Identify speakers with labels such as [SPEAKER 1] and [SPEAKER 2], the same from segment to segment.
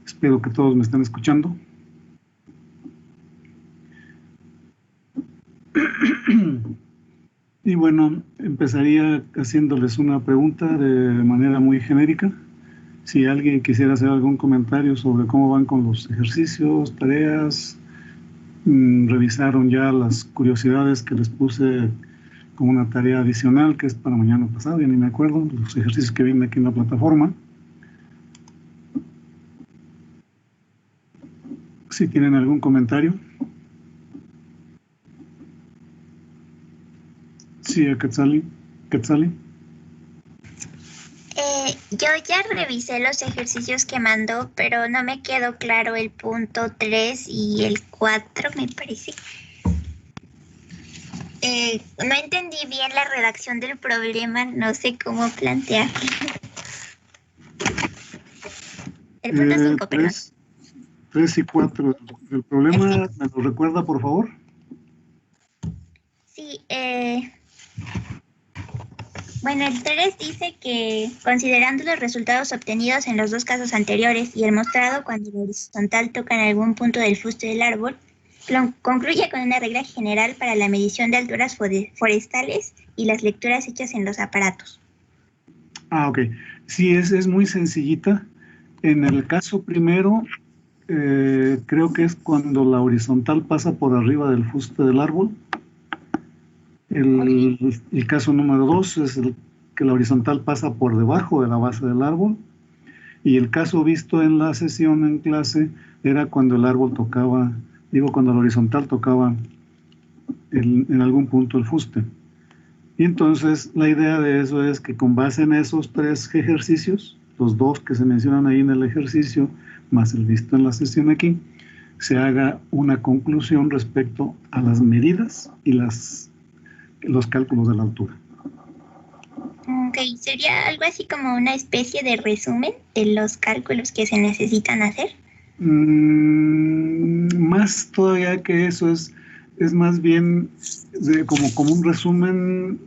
[SPEAKER 1] Espero que todos me estén escuchando. Y bueno, empezaría haciéndoles una pregunta de manera muy genérica. Si alguien quisiera hacer algún comentario sobre cómo van con los ejercicios, tareas, revisaron ya las curiosidades que les puse como una tarea adicional, que es para mañana pasado, ya ni me acuerdo, los ejercicios que vienen aquí en la plataforma. Si tienen algún comentario. Sí, Quetzali.
[SPEAKER 2] Yo ya revisé los ejercicios que mandó, pero no me quedó claro el punto 3 y el 4, me parece. No entendí bien la redacción del problema, no sé cómo plantear. El punto 5, perdón.
[SPEAKER 1] 3 y 4. ¿El problema me lo recuerda, por favor?
[SPEAKER 2] Sí, bueno, el 3 dice que, considerando los resultados obtenidos en los dos casos anteriores y el mostrado cuando el horizontal toca en algún punto del fuste del árbol, concluye con una regla general para la medición de alturas forestales y las lecturas hechas en los aparatos.
[SPEAKER 1] Ok. Sí, es muy sencillita. En el caso primero, creo que es cuando la horizontal pasa por arriba del fuste del árbol. El caso número 2 es el que la horizontal pasa por debajo de la base del árbol. Y el caso visto en la sesión en clase era cuando el árbol tocaba, cuando la horizontal tocaba en algún punto el fuste. Y entonces la idea de eso es que con base en esos 3 ejercicios, los 2 que se mencionan ahí en el ejercicio, más el visto en la sesión aquí, se haga una conclusión respecto a las medidas y los cálculos de la altura.
[SPEAKER 2] Ok, sería algo así como una especie de resumen de los cálculos que se necesitan hacer.
[SPEAKER 1] Más todavía que eso, es más bien como un resumen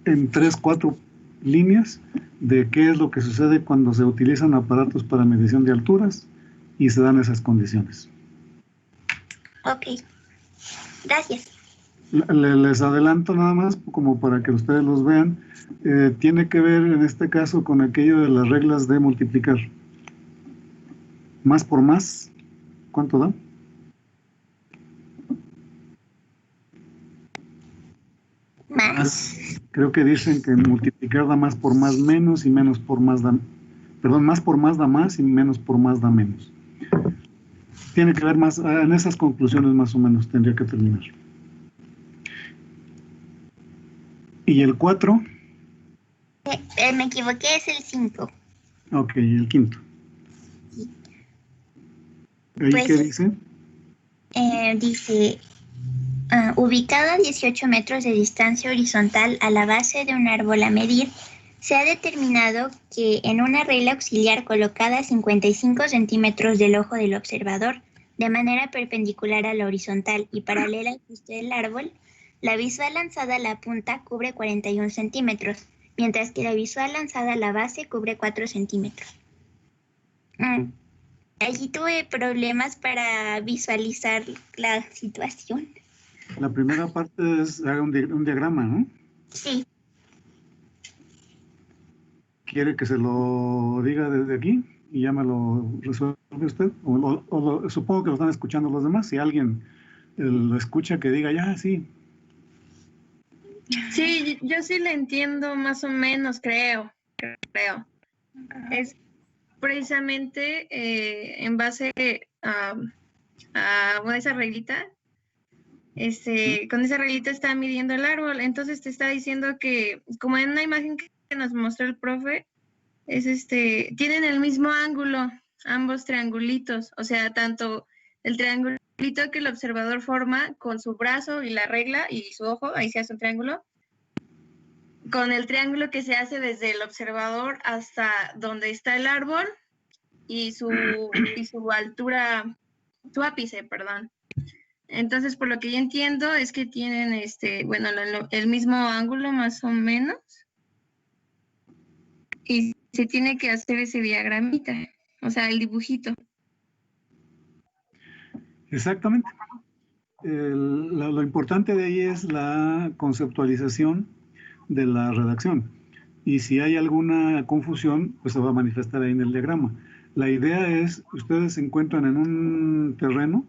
[SPEAKER 1] en 3, 4 líneas de qué es lo que sucede cuando se utilizan aparatos para medición de alturas y se dan esas condiciones.
[SPEAKER 2] Ok, gracias.
[SPEAKER 1] Les adelanto nada más, como para que ustedes los vean, tiene que ver en este caso con aquello de las reglas de multiplicar. Más por más, ¿cuánto da?
[SPEAKER 2] Más.
[SPEAKER 1] Creo que dicen que multiplicar da más por más menos y menos por más da... Perdón, más por más da más y menos por más da menos. Tiene que ver más, en esas conclusiones más o menos tendría que terminar. ¿Y el 4?
[SPEAKER 2] Me equivoqué, es el 5.
[SPEAKER 1] Ok, el quinto. ¿Ahí
[SPEAKER 2] Pues,
[SPEAKER 1] qué dice?
[SPEAKER 2] Dice, ubicado a 18 metros de distancia horizontal a la base de un árbol a medir, se ha determinado que en una regla auxiliar colocada a 55 centímetros del ojo del observador, de manera perpendicular a la horizontal y paralela al fuste del árbol, la visual lanzada a la punta cubre 41 centímetros, mientras que la visual lanzada a la base cubre 4 centímetros. Allí tuve problemas para visualizar la situación.
[SPEAKER 1] La primera parte es un diagrama, ¿no?
[SPEAKER 2] Sí.
[SPEAKER 1] ¿Quiere que se lo diga desde aquí y ya me lo resuelve usted? Supongo que lo están escuchando los demás. Si alguien lo escucha, que diga, ya, sí.
[SPEAKER 3] Sí, yo sí le entiendo más o menos, creo. Es precisamente en base a esa reglita. Con esa reglita está midiendo el árbol, entonces te está diciendo que, como en una imagen que nos mostró el profe, tienen el mismo ángulo, ambos triangulitos, o sea, tanto el triangulito que el observador forma con su brazo y la regla y su ojo, ahí se hace un triángulo, con el triángulo que se hace desde el observador hasta donde está el árbol y su altura, su ápice, perdón. Entonces, por lo que yo entiendo, es que tienen el mismo ángulo más o menos. Y se tiene que hacer ese diagramita, o sea, el dibujito.
[SPEAKER 1] Exactamente. Lo importante de ahí es la conceptualización de la redacción. Y si hay alguna confusión, pues se va a manifestar ahí en el diagrama. La idea es, ustedes se encuentran en un terreno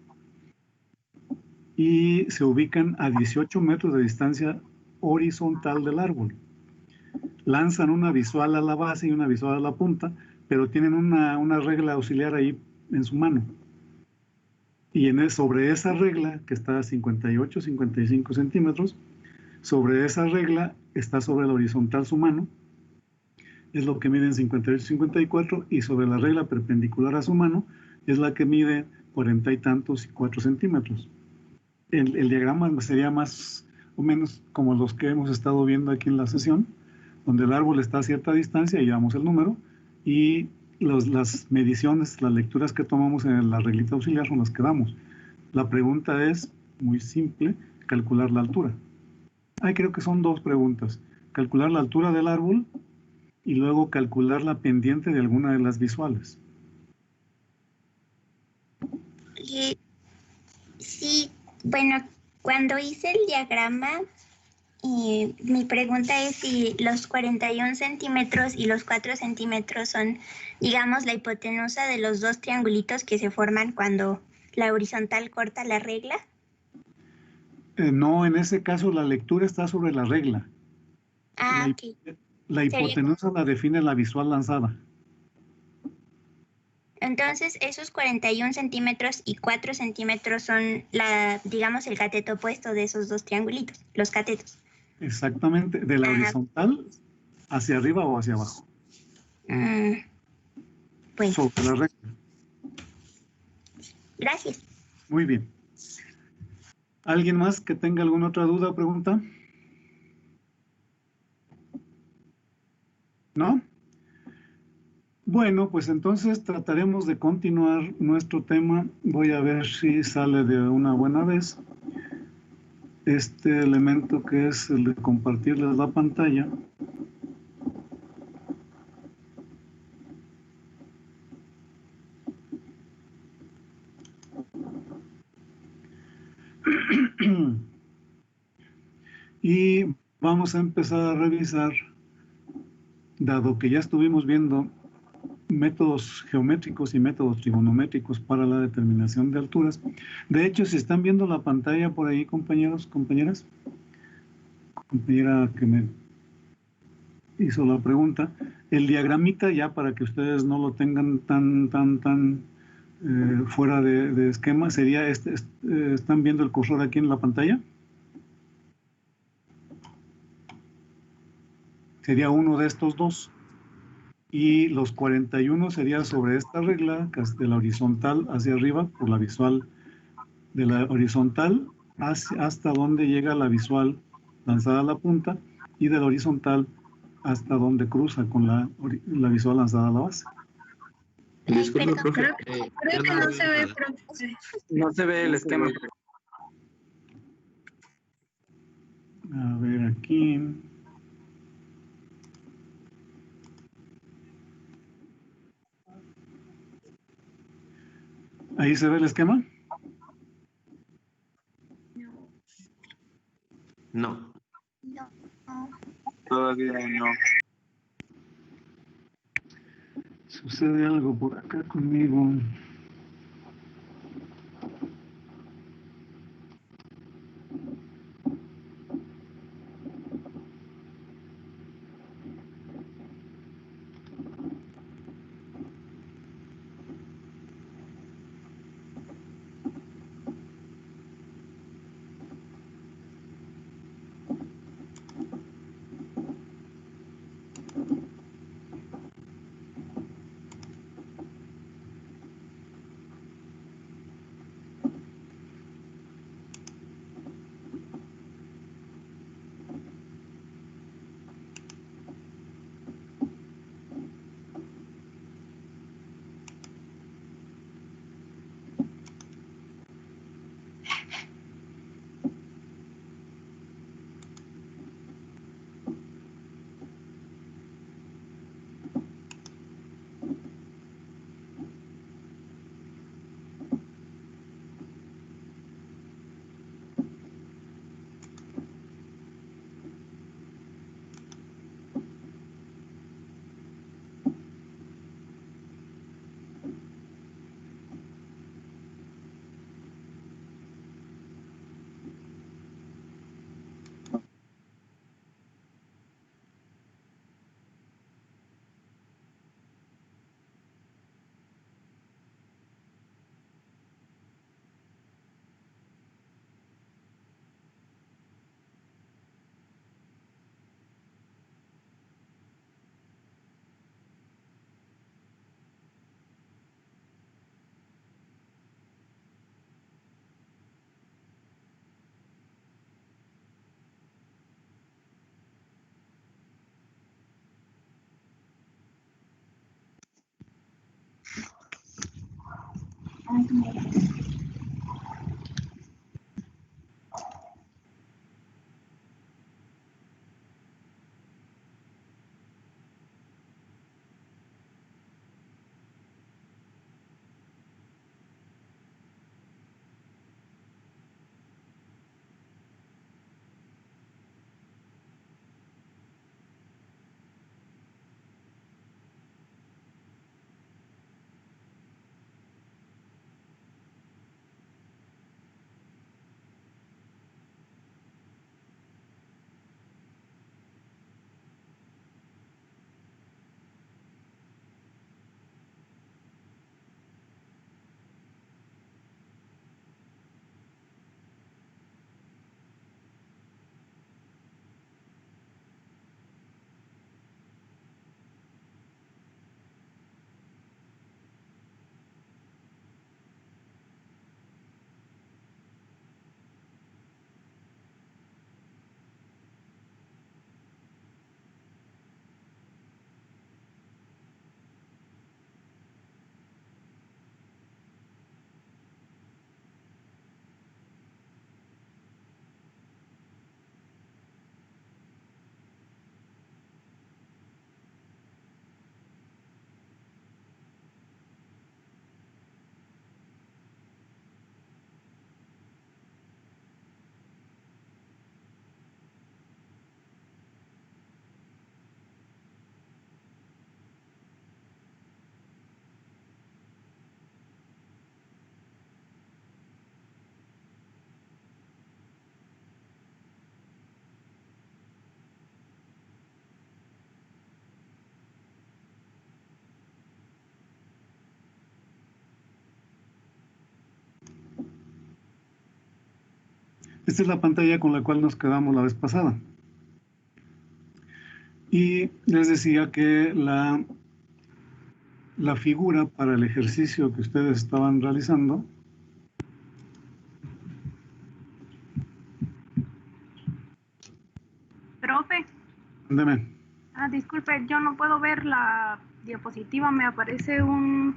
[SPEAKER 1] y se ubican a 18 metros de distancia horizontal del árbol. Lanzan una visual a la base y una visual a la punta, pero tienen una regla auxiliar ahí en su mano. Y sobre esa regla, que está a 58, 55 centímetros, sobre esa regla está sobre la horizontal su mano, es lo que mide en 58, 54, y sobre la regla perpendicular a su mano es la que mide 40 y tantos y 4 centímetros. El diagrama sería más o menos como los que hemos estado viendo aquí en la sesión, donde el árbol está a cierta distancia y llevamos el número, y las mediciones, las lecturas que tomamos en la reglita auxiliar son las que damos. La pregunta es muy simple, calcular la altura. Creo que son dos preguntas. Calcular la altura del árbol y luego calcular la pendiente de alguna de las visuales.
[SPEAKER 2] Sí, bueno, cuando hice el diagrama, mi pregunta es si los 41 centímetros y los 4 centímetros son, digamos, la hipotenusa de los dos triangulitos que se forman cuando la horizontal corta la regla.
[SPEAKER 1] No, en ese caso la lectura está sobre la regla.
[SPEAKER 2] Ok.
[SPEAKER 1] La hipotenusa la define la visual lanzada.
[SPEAKER 2] Entonces, esos 41 centímetros y 4 centímetros son, digamos, el cateto opuesto de esos dos triangulitos, los catetos.
[SPEAKER 1] Exactamente, de la horizontal hacia arriba o hacia abajo.
[SPEAKER 2] Pues.
[SPEAKER 1] Sobre la regla.
[SPEAKER 2] Gracias.
[SPEAKER 1] Muy bien. ¿Alguien más que tenga alguna otra duda o pregunta? ¿No? Bueno, pues entonces trataremos de continuar nuestro tema. Voy a ver si sale de una buena vez este elemento que es el de compartirles la pantalla. Y vamos a empezar a revisar, dado que ya estuvimos viendo métodos geométricos y métodos trigonométricos para la determinación de alturas. De hecho, si están viendo la pantalla por ahí, compañeros, compañeras, compañera que me hizo la pregunta, el diagramita, ya para que ustedes no lo tengan tan fuera de esquema, sería ¿están viendo el cursor aquí en la pantalla? Sería uno de estos dos. Y los 41 sería sobre esta regla, de la horizontal hacia arriba, por la visual de la horizontal hasta donde llega la visual lanzada a la punta, y de la horizontal hasta donde cruza con la visual lanzada a la base.
[SPEAKER 4] Disculpe, profe.
[SPEAKER 3] Creo que no se ve, profe.
[SPEAKER 4] No se ve el esquema.
[SPEAKER 1] A ver, aquí. ¿Ahí se ve el esquema?
[SPEAKER 4] No.
[SPEAKER 2] No.
[SPEAKER 4] Todavía no.
[SPEAKER 1] Sucede algo por acá conmigo. Esta es la pantalla con la cual nos quedamos la vez pasada. Y les decía que la figura para el ejercicio que ustedes estaban realizando
[SPEAKER 5] Profe,
[SPEAKER 1] Deme.
[SPEAKER 5] disculpe, yo no puedo ver la diapositiva, me aparece un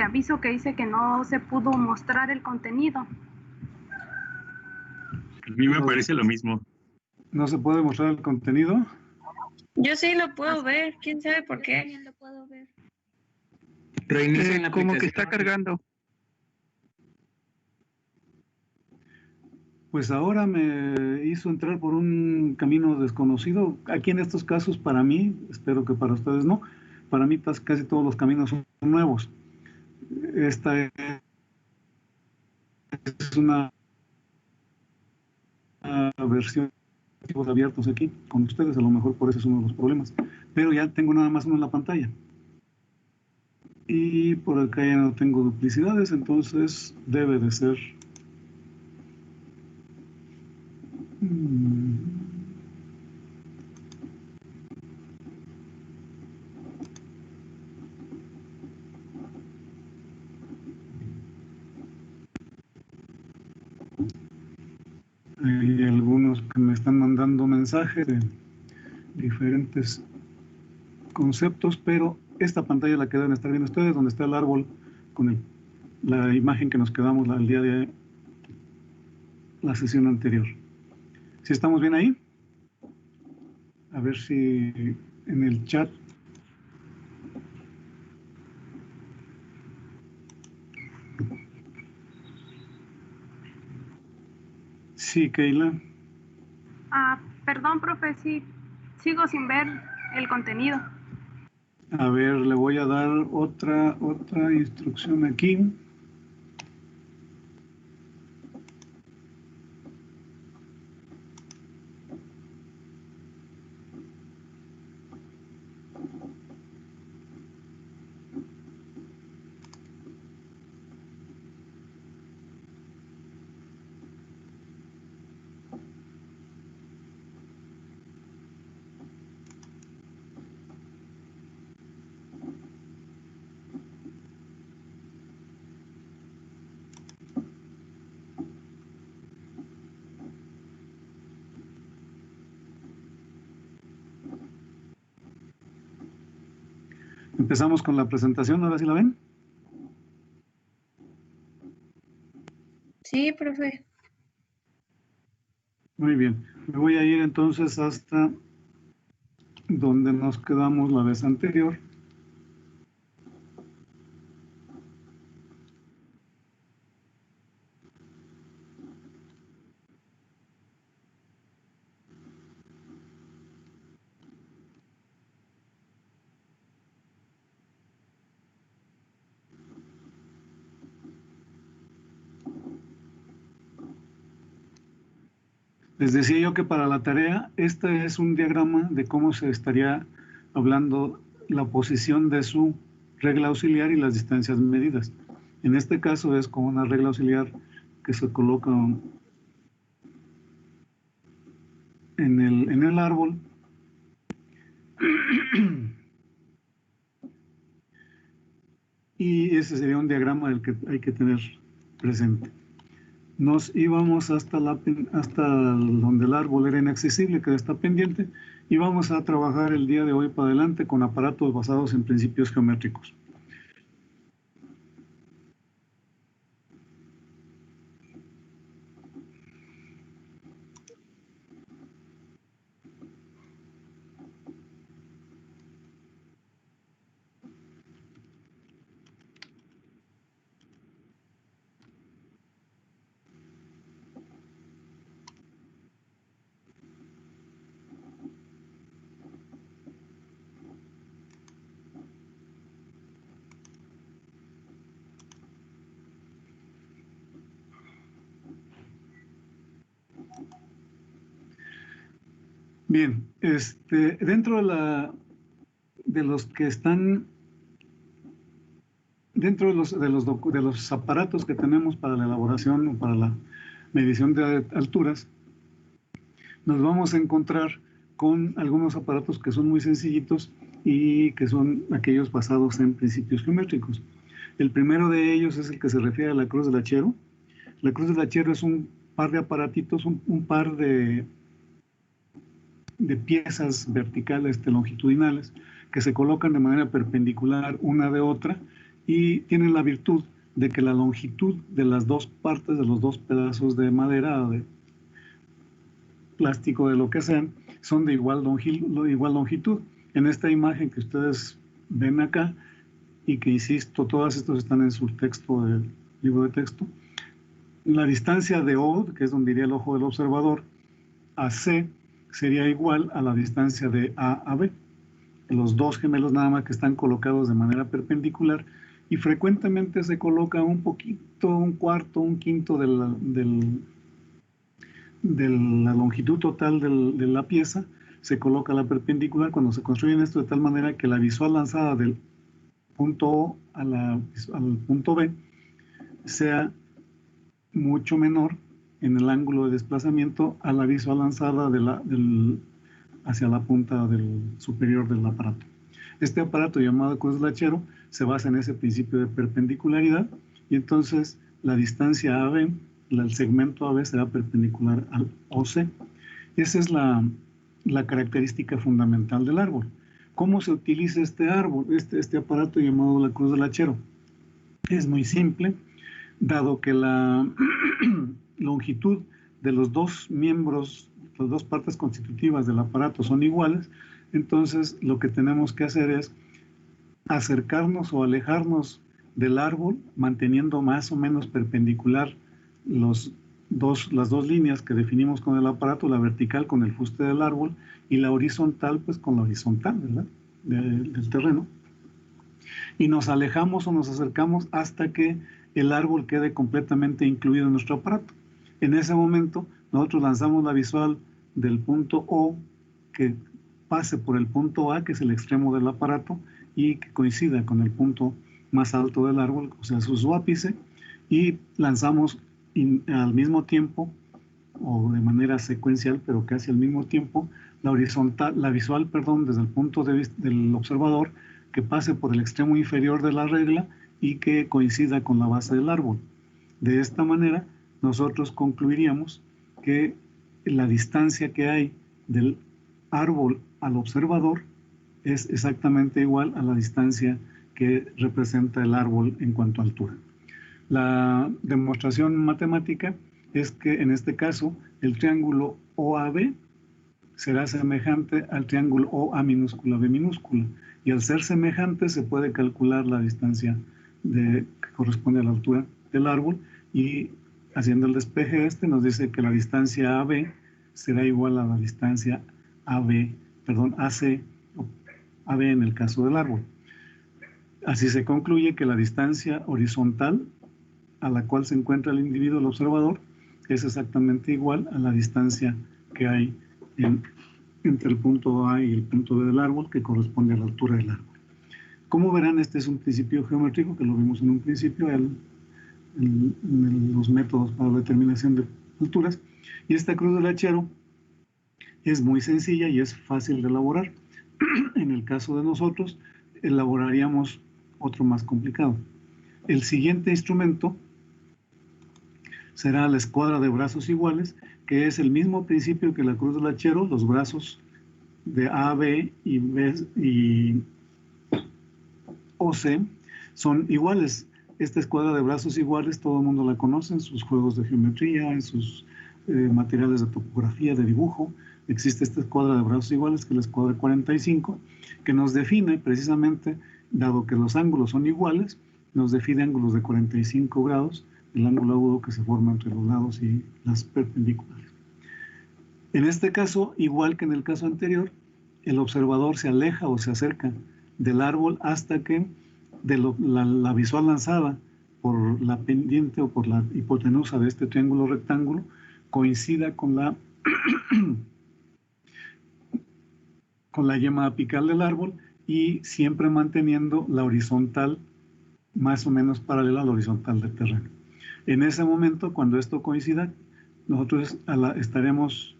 [SPEAKER 5] aviso que dice que no se pudo mostrar el contenido.
[SPEAKER 6] A mí me parece lo mismo.
[SPEAKER 1] ¿No se puede mostrar el contenido?
[SPEAKER 3] Yo sí lo puedo ver, quién sabe por qué.
[SPEAKER 2] También lo puedo ver.
[SPEAKER 4] Reinicia la
[SPEAKER 7] Como que
[SPEAKER 4] aplicación.
[SPEAKER 7] está cargando.
[SPEAKER 1] Pues ahora me hizo entrar por un camino desconocido. Aquí en estos casos, para mí, espero que para ustedes no, para mí casi todos los caminos son nuevos. Esta es una versión de archivos abiertos aquí con ustedes, a lo mejor por eso es uno de los problemas. Pero ya tengo nada más uno en la pantalla. Y por acá ya no tengo duplicidades, entonces debe de ser... Hay algunos que me están mandando mensajes de diferentes conceptos, pero esta pantalla la que deben estar viendo ustedes, donde está el árbol con la imagen que nos quedamos el día de la sesión anterior. ¿Sí estamos bien ahí? A ver si en el chat. Sí, Keila.
[SPEAKER 5] Perdón, profe, sí, sigo sin ver el contenido.
[SPEAKER 1] A ver, le voy a dar otra instrucción aquí. Empezamos con la presentación, ahora sí la ven.
[SPEAKER 3] Sí, profe.
[SPEAKER 1] Muy bien. Me voy a ir entonces hasta donde nos quedamos la vez anterior. Les decía yo que para la tarea, este es un diagrama de cómo se estaría hablando la posición de su regla auxiliar y las distancias medidas. En este caso es con una regla auxiliar que se coloca en el árbol. Y ese sería un diagrama del que hay que tener presente. Nos íbamos hasta donde el árbol era inaccesible, que está pendiente, y vamos a trabajar el día de hoy para adelante con aparatos basados en principios geométricos. Bien, dentro de los que están dentro de los aparatos que tenemos para la elaboración o para la medición de alturas, nos vamos a encontrar con algunos aparatos que son muy sencillitos y que son aquellos basados en principios geométricos. El primero de ellos es el que se refiere a la cruz del hachero. La cruz del hachero es un par de aparatitos, un par de piezas verticales longitudinales que se colocan de manera perpendicular una de otra y tienen la virtud de que la longitud de las dos partes, de los dos pedazos de madera o de plástico, de lo que sean, son de igual longitud. En esta imagen que ustedes ven acá, y que insisto, todas estas están en su texto del libro de texto, la distancia de O, que es donde iría el ojo del observador, a C, sería igual a la distancia de A a B. Los dos gemelos nada más que están colocados de manera perpendicular y frecuentemente se coloca un poquito, un cuarto, un quinto de la longitud total de la pieza, se coloca la perpendicular cuando se construyen esto de tal manera que la visual lanzada del punto O al punto B sea mucho menor en el ángulo de desplazamiento a la visual lanzada hacia la punta superior del aparato. Este aparato llamado cruz del hachero se basa en ese principio de perpendicularidad y entonces la distancia AB, el segmento AB será perpendicular al OC. Esa es la característica fundamental del árbol. ¿Cómo se utiliza este árbol, este aparato llamado la cruz del hachero? Es muy simple, dado que la longitud de los dos miembros, las dos partes constitutivas del aparato son iguales, entonces lo que tenemos que hacer es acercarnos o alejarnos del árbol, manteniendo más o menos perpendicular las dos líneas que definimos con el aparato, la vertical con el fuste del árbol y la horizontal pues con la horizontal, ¿verdad? Del terreno. Y nos alejamos o nos acercamos hasta que el árbol quede completamente incluido en nuestro aparato. En ese momento nosotros lanzamos la visual del punto O que pase por el punto A, que es el extremo del aparato, y que coincida con el punto más alto del árbol, o sea, su ápice, y lanzamos al mismo tiempo, o de manera secuencial, pero casi al mismo tiempo, la visual, desde el punto de vista del observador, que pase por el extremo inferior de la regla y que coincida con la base del árbol. De esta manera, nosotros concluiríamos que la distancia que hay del árbol al observador es exactamente igual a la distancia que representa el árbol en cuanto a altura. La demostración matemática es que en este caso el triángulo OAB será semejante al triángulo OA minúscula B minúscula, y al ser semejante se puede calcular la distancia que corresponde a la altura del árbol, y haciendo el despeje nos dice que la distancia AB será igual a la distancia AC, o AB en el caso del árbol. Así se concluye que la distancia horizontal a la cual se encuentra el individuo, el observador, es exactamente igual a la distancia que hay entre el punto A y el punto B del árbol, que corresponde a la altura del árbol. Como verán, este es un principio geométrico que lo vimos en un principio en los métodos para la determinación de alturas, y esta cruz del hachero es muy sencilla y es fácil de elaborar. En el caso de nosotros, elaboraríamos otro más complicado. El siguiente instrumento será la escuadra de brazos iguales, que es el mismo principio que la cruz del hachero. Los brazos de A, B y B y OC son iguales. Esta escuadra de brazos iguales todo el mundo la conoce en sus juegos de geometría, en sus materiales de topografía, de dibujo. Existe esta escuadra de brazos iguales, que es la escuadra 45, que nos define precisamente, dado que los ángulos son iguales, nos define ángulos de 45 grados, el ángulo agudo que se forma entre los lados y las perpendiculares. En este caso, igual que en el caso anterior, el observador se aleja o se acerca del árbol hasta que la visual lanzada por la pendiente o por la hipotenusa de este triángulo rectángulo coincida con la yema apical del árbol, y siempre manteniendo la horizontal más o menos paralela a la horizontal del terreno. En ese momento, cuando esto coincida, nosotros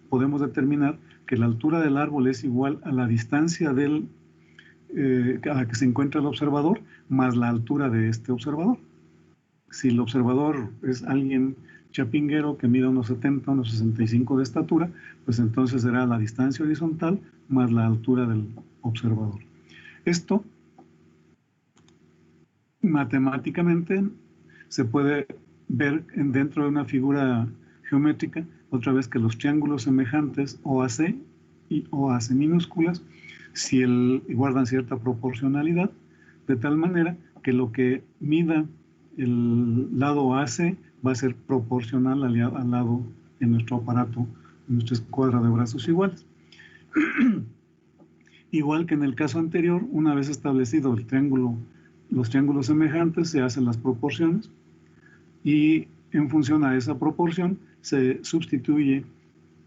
[SPEAKER 1] podemos determinar que la altura del árbol es igual a la distancia a la que se encuentra el observador, más la altura de este observador. Si el observador es alguien chapinguero que mide unos 70, unos 65 de estatura, pues entonces será la distancia horizontal más la altura del observador. Esto matemáticamente se puede ver dentro de una figura geométrica, otra vez, que los triángulos semejantes OAC y OAC minúsculas guardan cierta proporcionalidad, de tal manera que lo que mida el lado AC va a ser proporcional al lado en nuestro aparato, en nuestra escuadra de brazos iguales. Igual que en el caso anterior, una vez establecido los triángulos semejantes, se hacen las proporciones, y en función a esa proporción se sustituye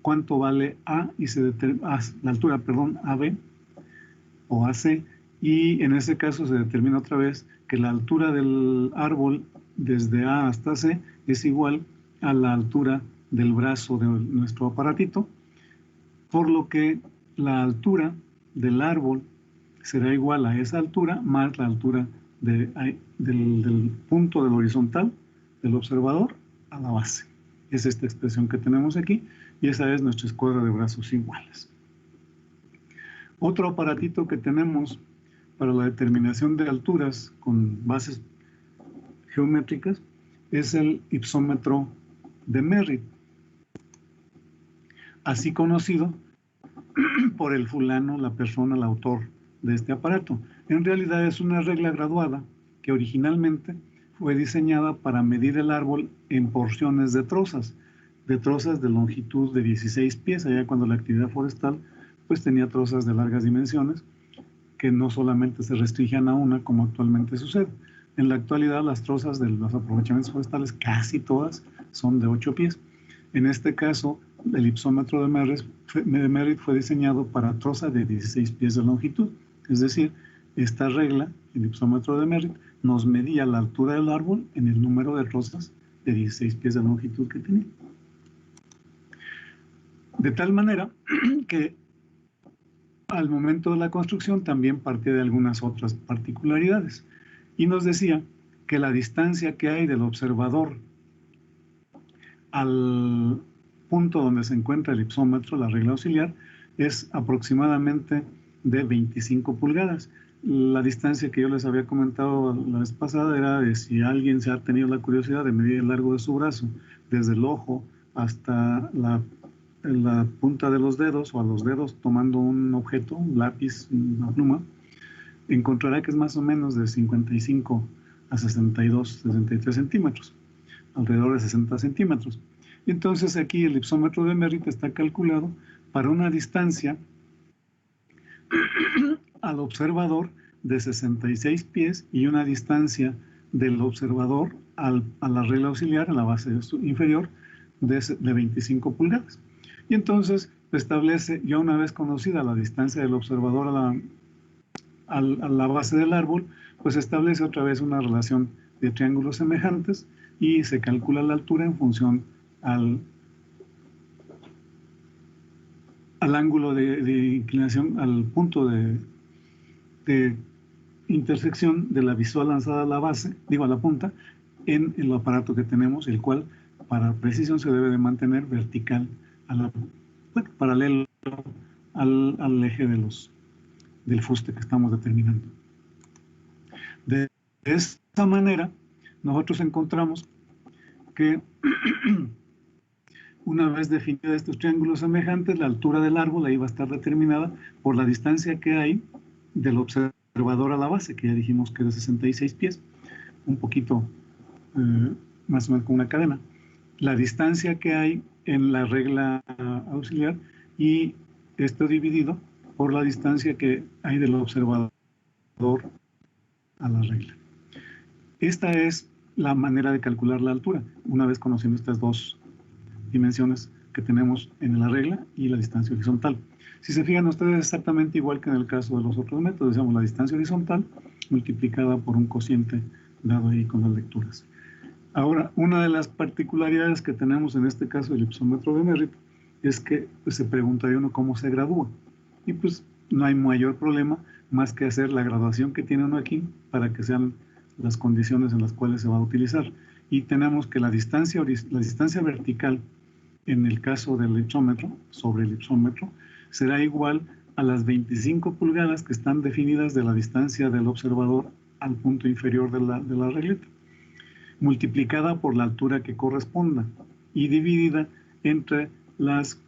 [SPEAKER 1] cuánto vale A y la altura, AB o AC, y en ese caso se determina otra vez que la altura del árbol desde A hasta C es igual a la altura del brazo de nuestro aparatito, por lo que la altura del árbol será igual a esa altura más la altura del punto del horizontal del observador a la base. Es esta expresión que tenemos aquí, y esa es nuestra escuadra de brazos iguales. Otro aparatito que tenemos para la determinación de alturas con bases geométricas es el ipsómetro de Merritt, así conocido por el fulano, la persona, el autor de este aparato. En realidad es una regla graduada que originalmente fue diseñada para medir el árbol en porciones de trozas de longitud de 16 pies, allá cuando la actividad forestal pues tenía trozas de largas dimensiones que no solamente se restringían a una, como actualmente sucede. En la actualidad las trozas de los aprovechamientos forestales casi todas son de 8 pies. En este caso, el ipsómetro de Merritt fue diseñado para trozas de 16 pies de longitud. Es decir, esta regla, el ipsómetro de Merritt, nos medía la altura del árbol en el número de trozas de 16 pies de longitud que tenía. De tal manera que al momento de la construcción también partía de algunas otras particularidades. Y nos decía que la distancia que hay del observador al punto donde se encuentra el ipsómetro, la regla auxiliar, es aproximadamente de 25 pulgadas. La distancia que yo les había comentado la vez pasada era de si alguien se ha tenido la curiosidad de medir el largo de su brazo, desde el ojo hasta la punta de los dedos o a los dedos tomando un objeto, un lápiz, una pluma, encontrará que es más o menos de 55 a 62, 63 centímetros, alrededor de 60 centímetros. Y entonces aquí el ipsómetro de Merritt está calculado para una distancia al observador de 66 pies y una distancia del observador a la regla auxiliar, a la base inferior, de 25 pulgadas. Y entonces establece, ya una vez conocida la distancia del observador a la base del árbol, pues establece otra vez una relación de triángulos semejantes y se calcula la altura en función al ángulo de inclinación, al punto de intersección de la visual lanzada a la base, digo a la punta, en el aparato que tenemos, el cual para precisión se debe de mantener vertical, paralelo al eje del fuste que estamos determinando. De esta manera, nosotros encontramos que una vez definidos estos triángulos semejantes, la altura del árbol ahí va a estar determinada por la distancia que hay del observador a la base, que ya dijimos que es de 66 pies, un poquito más o menos como una cadena. La distancia que hay en la regla auxiliar y esto dividido por la distancia que hay del observador a la regla. Esta es la manera de calcular la altura, una vez conociendo estas dos dimensiones que tenemos en la regla y la distancia horizontal. Si se fijan ustedes, exactamente igual que en el caso de los otros métodos, decíamos la distancia horizontal multiplicada por un cociente dado ahí con las lecturas. Ahora, una de las particularidades que tenemos en este caso del ipsómetro de Merritt es que pues, se preguntaría uno cómo se gradúa. Y pues no hay mayor problema más que hacer la graduación que tiene uno aquí para que sean las condiciones en las cuales se va a utilizar. Y tenemos que la distancia vertical en el caso del ipsómetro, sobre el ipsómetro, será igual a las 25 pulgadas que están definidas de la distancia del observador al punto inferior de la regleta, multiplicada por la altura que corresponda y dividida entre las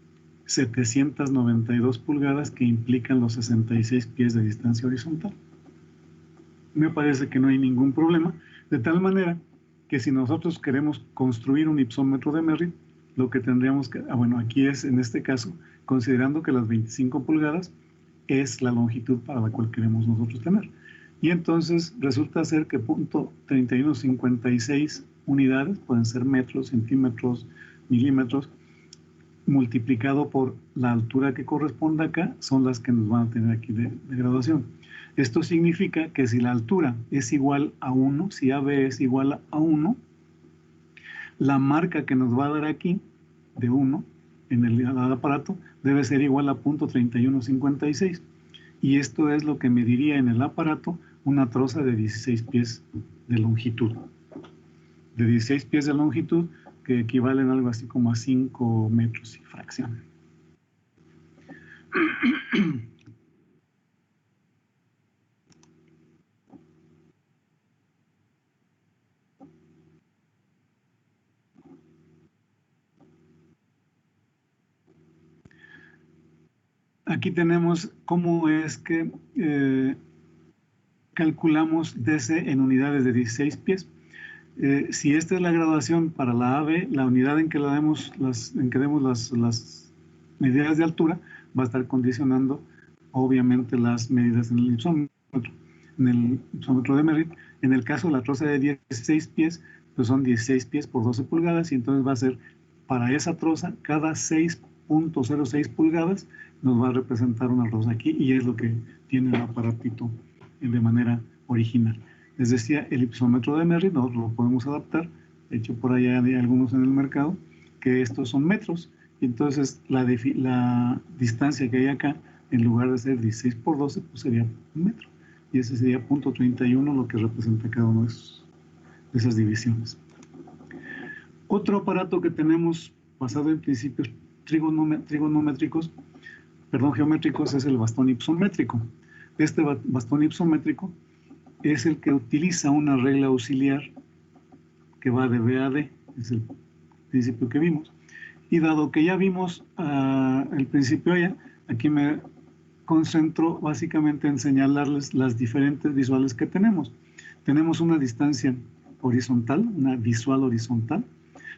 [SPEAKER 1] 792 pulgadas que implican los 66 pies de distancia horizontal. Me parece que no hay ningún problema, de tal manera que si nosotros queremos construir un ipsómetro de Merritt, lo que tendríamos que, bueno, aquí es en este caso, considerando que las 25 pulgadas es la longitud para la cual queremos nosotros tener. Y entonces resulta ser que punto 3156 unidades, pueden ser metros, centímetros, milímetros, multiplicado por la altura que corresponde acá, son las que nos van a tener aquí de graduación. Esto significa que si la altura es igual a 1, si AB es igual a 1, la marca que nos va a dar aquí, de 1, en el aparato, debe ser igual a punto 3156. Y esto es lo que mediría en el aparato una troza de 16 pies de longitud. De 16 pies de longitud, que equivalen a algo así como a 5 metros y fracción. Aquí tenemos cómo es que calculamos DC en unidades de 16 pies. Si esta es la graduación para la AB, la unidad en que demos las medidas de altura va a estar condicionando obviamente las medidas en el ipsómetro de Merritt. En el caso de la troza de 16 pies, pues son 16 pies por 12 pulgadas y entonces va a ser para esa troza cada 6.06 pulgadas nos va a representar una troza aquí y es lo que tiene el aparatito de manera original. Les decía, el ipsómetro de Merritt nosotros lo podemos adaptar, de hecho por allá hay algunos en el mercado, que estos son metros, y entonces la distancia que hay acá, en lugar de ser 16 por 12, pues sería un metro, y ese sería punto 31 lo que representa cada uno de esas divisiones. Otro aparato que tenemos basado en principios geométricos es el bastón ipsométrico. Este bastón ipsométrico es el que utiliza una regla auxiliar que va de B a D, es el principio que vimos. Y dado que ya vimos el principio allá, aquí me concentro básicamente en señalarles las diferentes visuales que tenemos. Tenemos una distancia horizontal, una visual horizontal.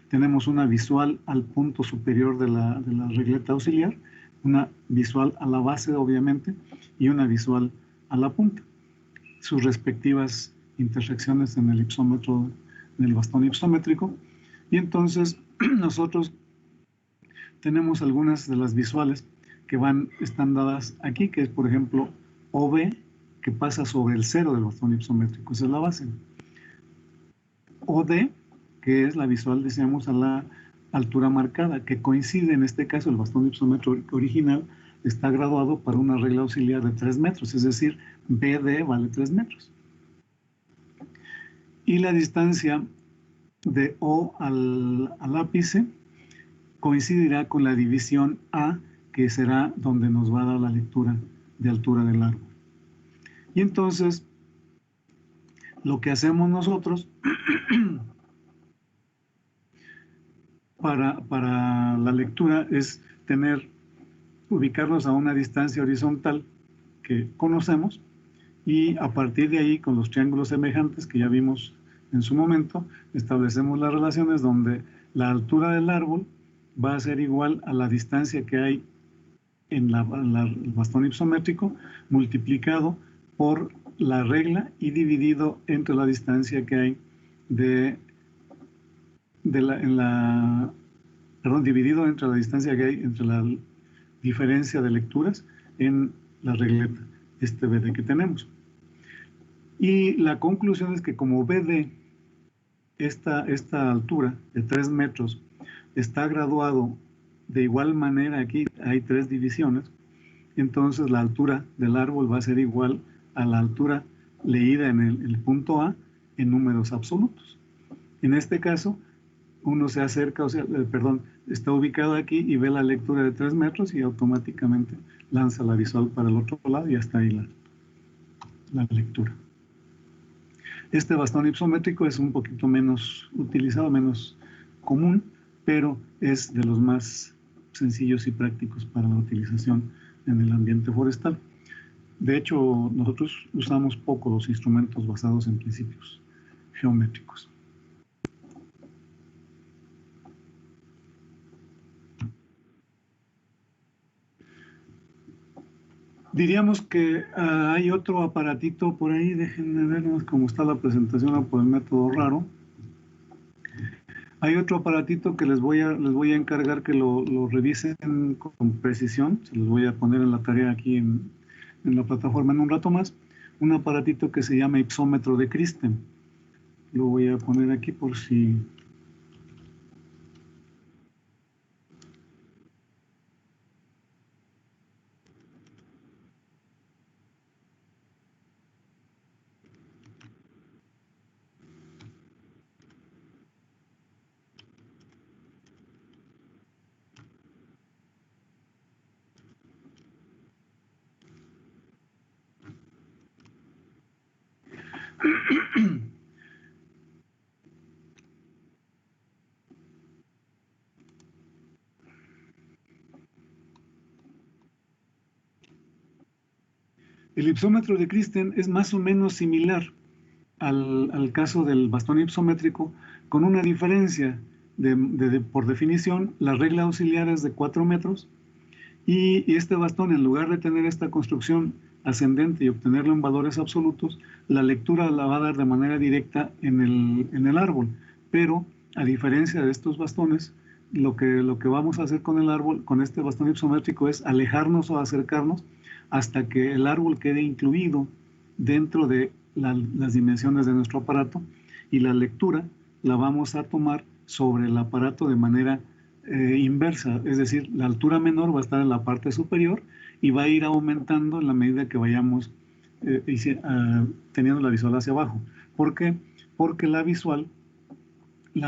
[SPEAKER 1] Tenemos una visual al punto superior de la regleta auxiliar, una visual a la base, obviamente, y una visual a la punta. Sus respectivas intersecciones en el ipsómetro, en el bastón ipsométrico. Y entonces nosotros tenemos algunas de las visuales que están dadas aquí, que es, por ejemplo, OB, que pasa sobre el cero del bastón ipsométrico, esa es la base. OD, que es la visual, decíamos, a la altura marcada, que coincide, en este caso, el bastón ipsométrico original está graduado para una regla auxiliar de 3 metros, es decir, BD vale 3 metros. Y la distancia de O al ápice coincidirá con la división A, que será donde nos va a dar la lectura de altura del árbol. Y entonces, lo que hacemos nosotros para la lectura es ubicarnos a una distancia horizontal que conocemos, y a partir de ahí, con los triángulos semejantes que ya vimos en su momento, establecemos las relaciones donde la altura del árbol va a ser igual a la distancia que hay en el bastón ipsométrico multiplicado por la regla y dividido entre la distancia que hay dividido entre la distancia que hay entre la diferencia de lecturas en la regleta, este BD que tenemos. Y la conclusión es que como BD, esta altura de 3 metros está graduado de igual manera, aquí hay 3 divisiones, entonces la altura del árbol va a ser igual a la altura leída en el punto A en números absolutos. En este caso, uno se acerca, está ubicado aquí y ve la lectura de 3 metros y automáticamente lanza la visual para el otro lado y hasta ahí la lectura. Este bastón ipsométrico es un poquito menos utilizado, menos común, pero es de los más sencillos y prácticos para la utilización en el ambiente forestal. De hecho, nosotros usamos poco los instrumentos basados en principios geométricos. Diríamos que hay otro aparatito por ahí, déjenme ver cómo está la presentación por el método raro. Hay otro aparatito que les voy a encargar que lo revisen con precisión. Se los voy a poner en la tarea aquí en la plataforma en un rato más. Un aparatito que se llama ipsómetro de Christen. Lo voy a poner aquí por si... El ipsómetro de Christen es más o menos similar al caso del bastón ipsométrico, con una diferencia por definición. La regla auxiliar es de 4 metros y este bastón, en lugar de tener esta construcción ascendente y obtenerlo en valores absolutos, la lectura la va a dar de manera directa en el árbol. Pero, a diferencia de estos bastones, lo que vamos a hacer con el árbol, con este bastón ipsométrico, es alejarnos o acercarnos hasta que el árbol quede incluido dentro de las dimensiones de nuestro aparato, y la lectura la vamos a tomar sobre el aparato de manera inversa, es decir, la altura menor va a estar en la parte superior y va a ir aumentando en la medida que vayamos teniendo la visual hacia abajo. ¿Por qué? Porque la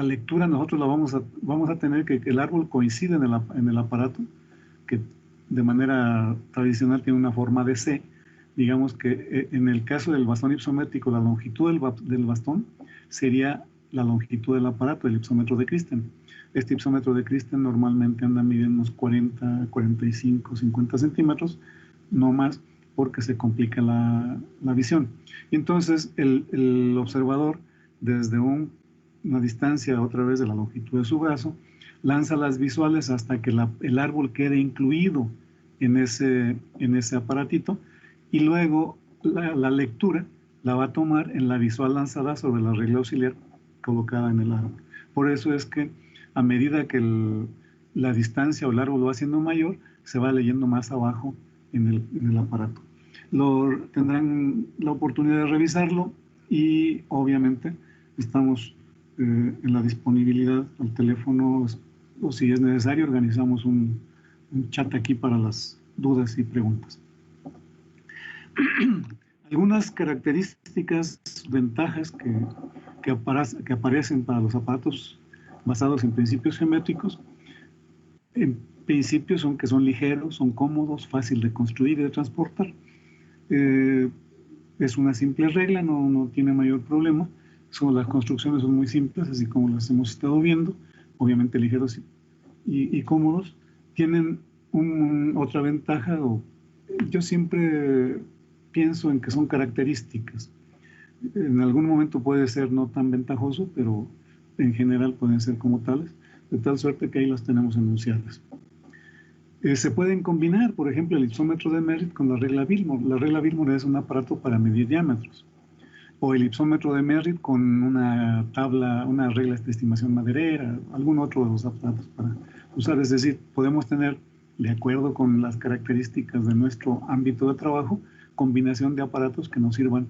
[SPEAKER 1] lectura nosotros la vamos a tener que el árbol coincide en el aparato, que de manera tradicional tiene una forma de C, digamos que en el caso del bastón ipsométrico, la longitud del bastón sería la longitud del aparato, el ipsómetro de Christen. Este ipsómetro de Christen normalmente anda midiendo unos 40, 45, 50 centímetros, no más, porque se complica la visión. Y entonces el observador, desde una distancia otra vez de la longitud de su brazo, lanza las visuales hasta que el árbol quede incluido en ese aparatito, y luego la lectura la va a tomar en la visual lanzada sobre la regla auxiliar colocada en el árbol. Por eso es que a medida que la distancia o el árbol va siendo mayor, se va leyendo más abajo en el aparato. Tendrán la oportunidad de revisarlo, y obviamente estamos en la disponibilidad al teléfono, o si es necesario organizamos un chat aquí para las dudas y preguntas. Algunas características, ventajas que aparecen para los aparatos basados en principios geométricos, en principio son que son ligeros, son cómodos, fácil de construir y de transportar. Es una simple regla, no tiene mayor problema. Las construcciones son muy simples, así como las hemos estado viendo, obviamente ligeros y cómodos. Tienen otra ventaja, yo siempre pienso en que son características. En algún momento puede ser no tan ventajoso, pero en general pueden ser como tales, de tal suerte que ahí las tenemos enunciadas. Se pueden combinar, por ejemplo, el ipsómetro de Merritt con la regla Bilmore. La regla Bilmore es un aparato para medir diámetros. O el ipsómetro de Merritt con una regla de estimación maderera, algún otro de los aparatos para usar. Es decir, podemos tener, de acuerdo con las características de nuestro ámbito de trabajo, combinación de aparatos que nos sirvan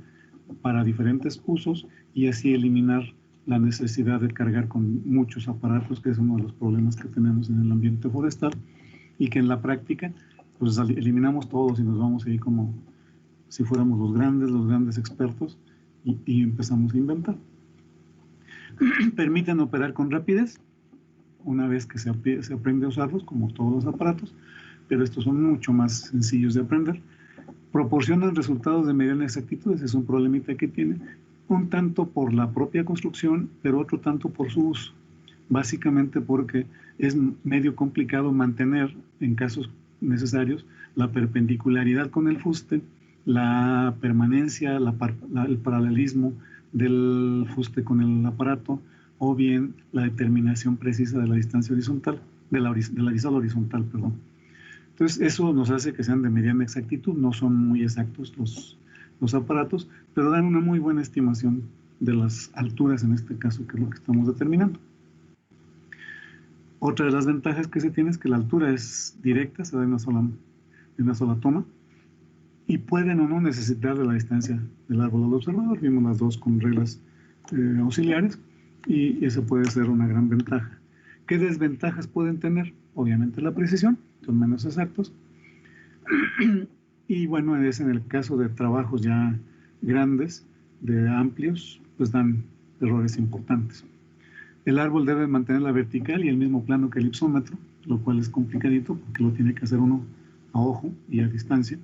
[SPEAKER 1] para diferentes usos, y así eliminar la necesidad de cargar con muchos aparatos, que es uno de los problemas que tenemos en el ambiente forestal, y que en la práctica pues eliminamos todos y nos vamos ahí como si fuéramos los grandes expertos, y empezamos a inventar. Permiten operar con rapidez una vez que se aprende a usarlos, como todos los aparatos, pero estos son mucho más sencillos de aprender. Proporcionan resultados de mediana exactitud, ese es un problemita que tiene, un tanto por la propia construcción, pero otro tanto por su uso. Básicamente porque es medio complicado mantener, en casos necesarios, la perpendicularidad con el fuste, la permanencia, el paralelismo del fuste con el aparato, o bien la determinación precisa de la distancia horizontal, de la visual horizontal, perdón. Entonces, eso nos hace que sean de mediana exactitud, no son muy exactos los aparatos, pero dan una muy buena estimación de las alturas, en este caso, que es lo que estamos determinando. Otra de las ventajas que se tiene es que la altura es directa, se da en una sola toma, y pueden o no necesitar de la distancia del árbol al observador. Vimos las dos con reglas auxiliares, y esa puede ser una gran ventaja. ¿Qué desventajas pueden tener? Obviamente la precisión, son menos exactos. Y bueno, es en el caso de trabajos ya grandes, de amplios, pues dan errores importantes. El árbol debe mantener la vertical y el mismo plano que el ipsómetro, lo cual es complicadito porque lo tiene que hacer uno a ojo y a distancia.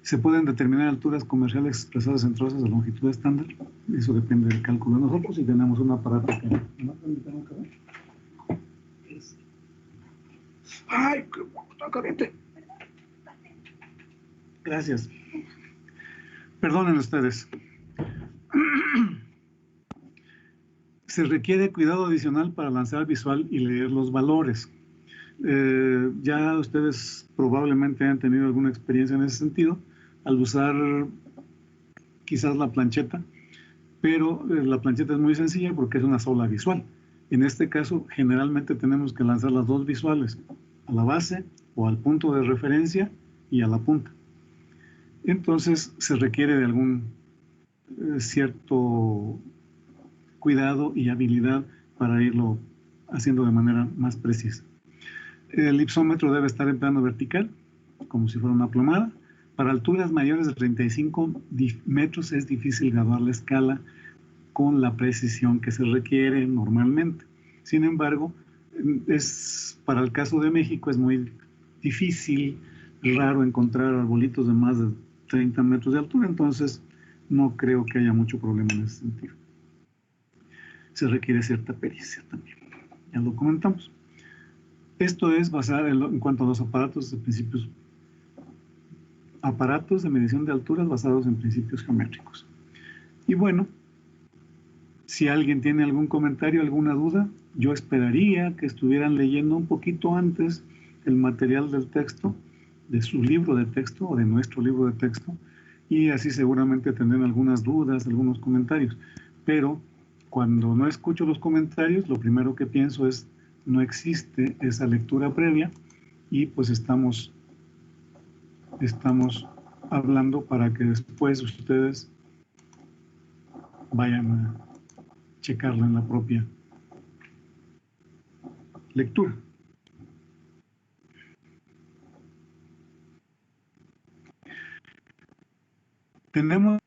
[SPEAKER 1] Se pueden determinar alturas comerciales expresadas en trazos de longitud estándar. Eso depende del cálculo de nosotros, si tenemos un aparato que no permiten que ver. ¡Ay, qué está caliente! Gracias. Perdonen ustedes. Se requiere cuidado adicional para lanzar visual y leer los valores. Ya ustedes probablemente han tenido alguna experiencia en ese sentido al usar quizás la plancheta, pero la plancheta es muy sencilla porque es una sola visual. En este caso, generalmente tenemos que lanzar las dos visuales, a la base o al punto de referencia y a la punta. Entonces se requiere de algún cierto cuidado y habilidad para irlo haciendo de manera más precisa. El ipsómetro debe estar en plano vertical, como si fuera una plomada. Para alturas mayores de 35 metros es difícil graduar la escala con la precisión que se requiere normalmente. Sin embargo, para el caso de México es muy difícil, raro encontrar arbolitos de más de 30 metros de altura, entonces no creo que haya mucho problema en ese sentido. Se requiere cierta pericia también, ya lo comentamos. Esto es basar en cuanto a los aparatos de medición de alturas basados en principios geométricos. Y bueno, si alguien tiene algún comentario, alguna duda, yo esperaría que estuvieran leyendo un poquito antes el material del texto, de su libro de texto o de nuestro libro de texto, y así seguramente tendrán algunas dudas, algunos comentarios. Pero cuando no escucho los comentarios, lo primero que pienso es, no existe esa lectura previa y pues estamos hablando para que después ustedes vayan a checarla en la propia lectura. Tenemos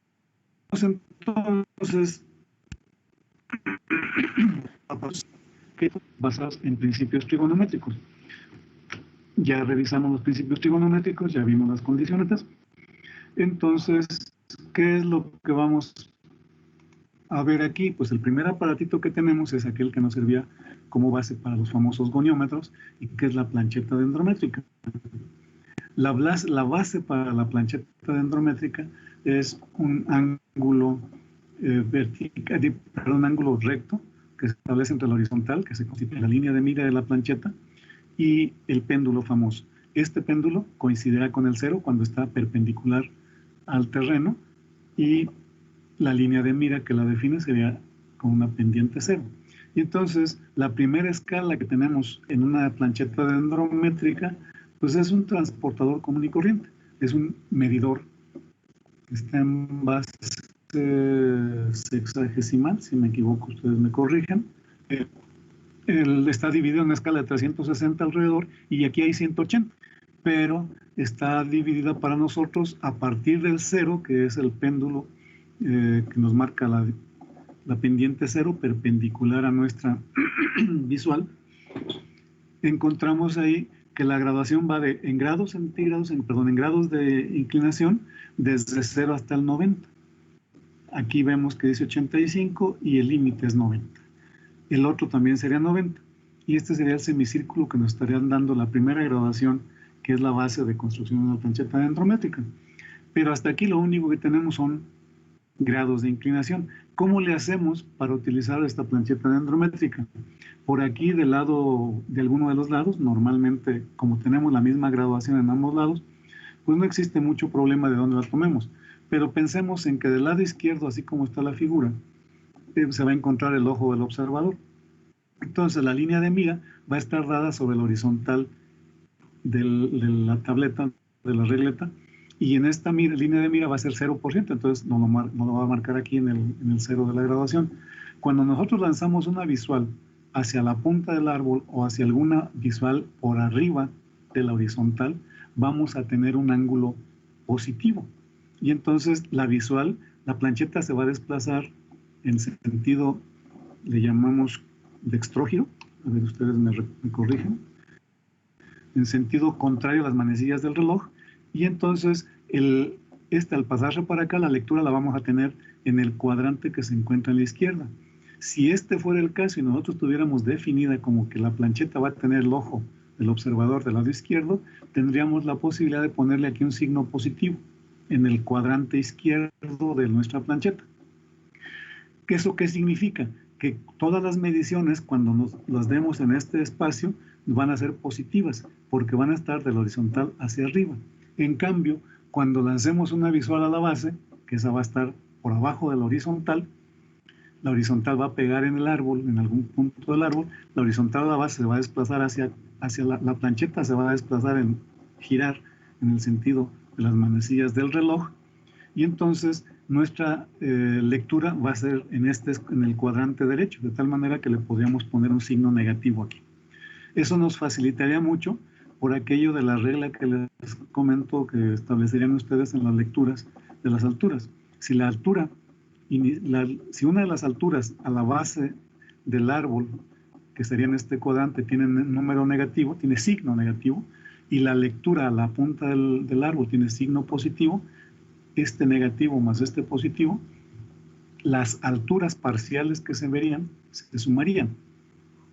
[SPEAKER 1] entonces basados en principios trigonométricos. Ya revisamos los principios trigonométricos, ya vimos las condiciones. Entonces, ¿qué es lo que vamos a ver aquí? Pues el primer aparatito que tenemos es aquel que nos servía como base para los famosos goniómetros, y que es la plancheta dendrométrica. La base para la plancheta dendrométrica es un ángulo un ángulo recto que se establece entre la horizontal, que se constituye en la línea de mira de la plancheta, y el péndulo famoso. Este péndulo coincidirá con el cero cuando está perpendicular al terreno, y la línea de mira que la define sería con una pendiente cero. Y entonces la primera escala que tenemos en una plancheta dendrométrica pues es un transportador común y corriente, es un medidor que está en base sexagesimal, si me equivoco ustedes me corrigen. Está dividido en una escala de 360 alrededor, y aquí hay 180, pero está dividida para nosotros a partir del cero, que es el péndulo que nos marca la pendiente cero perpendicular a nuestra visual. Encontramos ahí que la graduación va en grados centígrados, en grados de inclinación, desde 0 hasta el 90. Aquí vemos que dice 85 y el límite es 90. El otro también sería 90. Y este sería el semicírculo que nos estarían dando la primera graduación, que es la base de construcción de una plancheta dendrométrica. Pero hasta aquí lo único que tenemos son grados de inclinación. ¿Cómo le hacemos para utilizar esta plancheta dendrométrica? Por aquí del lado, de alguno de los lados, normalmente como tenemos la misma graduación en ambos lados, pues no existe mucho problema de dónde la tomemos. Pero pensemos en que del lado izquierdo, así como está la figura, se va a encontrar el ojo del observador. Entonces la línea de mira va a estar dada sobre el horizontal de la tableta, de la regleta, y en esta línea de mira va a ser 0%, entonces no lo va a marcar aquí en el cero de la graduación. Cuando nosotros lanzamos una visual hacia la punta del árbol o hacia alguna visual por arriba de la horizontal, vamos a tener un ángulo positivo. Y entonces la visual, la plancheta se va a desplazar en sentido, le llamamos dextrógiro, a ver, ustedes me corrigen, en sentido contrario a las manecillas del reloj, y entonces al pasarse para acá, la lectura la vamos a tener en el cuadrante que se encuentra en la izquierda. Si este fuera el caso y nosotros tuviéramos definida como que la plancheta va a tener el ojo del observador del lado izquierdo, tendríamos la posibilidad de ponerle aquí un signo positivo en el cuadrante izquierdo de nuestra plancheta. ¿Eso qué significa? Que todas las mediciones, cuando las demos en este espacio, van a ser positivas, porque van a estar del horizontal hacia arriba. En cambio, cuando lancemos una visual a la base, que esa va a estar por abajo de la horizontal va a pegar en el árbol, en algún punto del árbol, la horizontal a la base se va a desplazar hacia la plancheta, se va a desplazar girar en el sentido de las manecillas del reloj, y entonces nuestra lectura va a ser en el cuadrante derecho, de tal manera que le podríamos poner un signo negativo aquí. Eso nos facilitaría mucho por aquello de la regla que les comento que establecerían ustedes en las lecturas de las alturas. Si una de las alturas a la base del árbol, que sería en este cuadrante, tiene número negativo, tiene signo negativo, y la lectura a la punta del árbol tiene signo positivo, este negativo más este positivo, las alturas parciales que se verían se sumarían.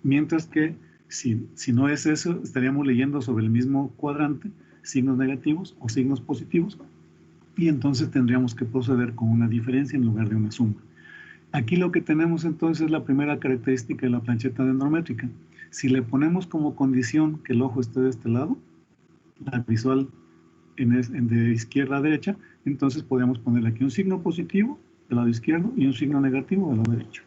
[SPEAKER 1] Mientras que si no es eso, estaríamos leyendo sobre el mismo cuadrante signos negativos o signos positivos, y entonces tendríamos que proceder con una diferencia en lugar de una suma. Aquí lo que tenemos entonces es la primera característica de la plancheta dendrométrica. Si le ponemos como condición que el ojo esté de este lado, la visual de izquierda a derecha, entonces podríamos ponerle aquí un signo positivo del lado izquierdo y un signo negativo del lado derecho.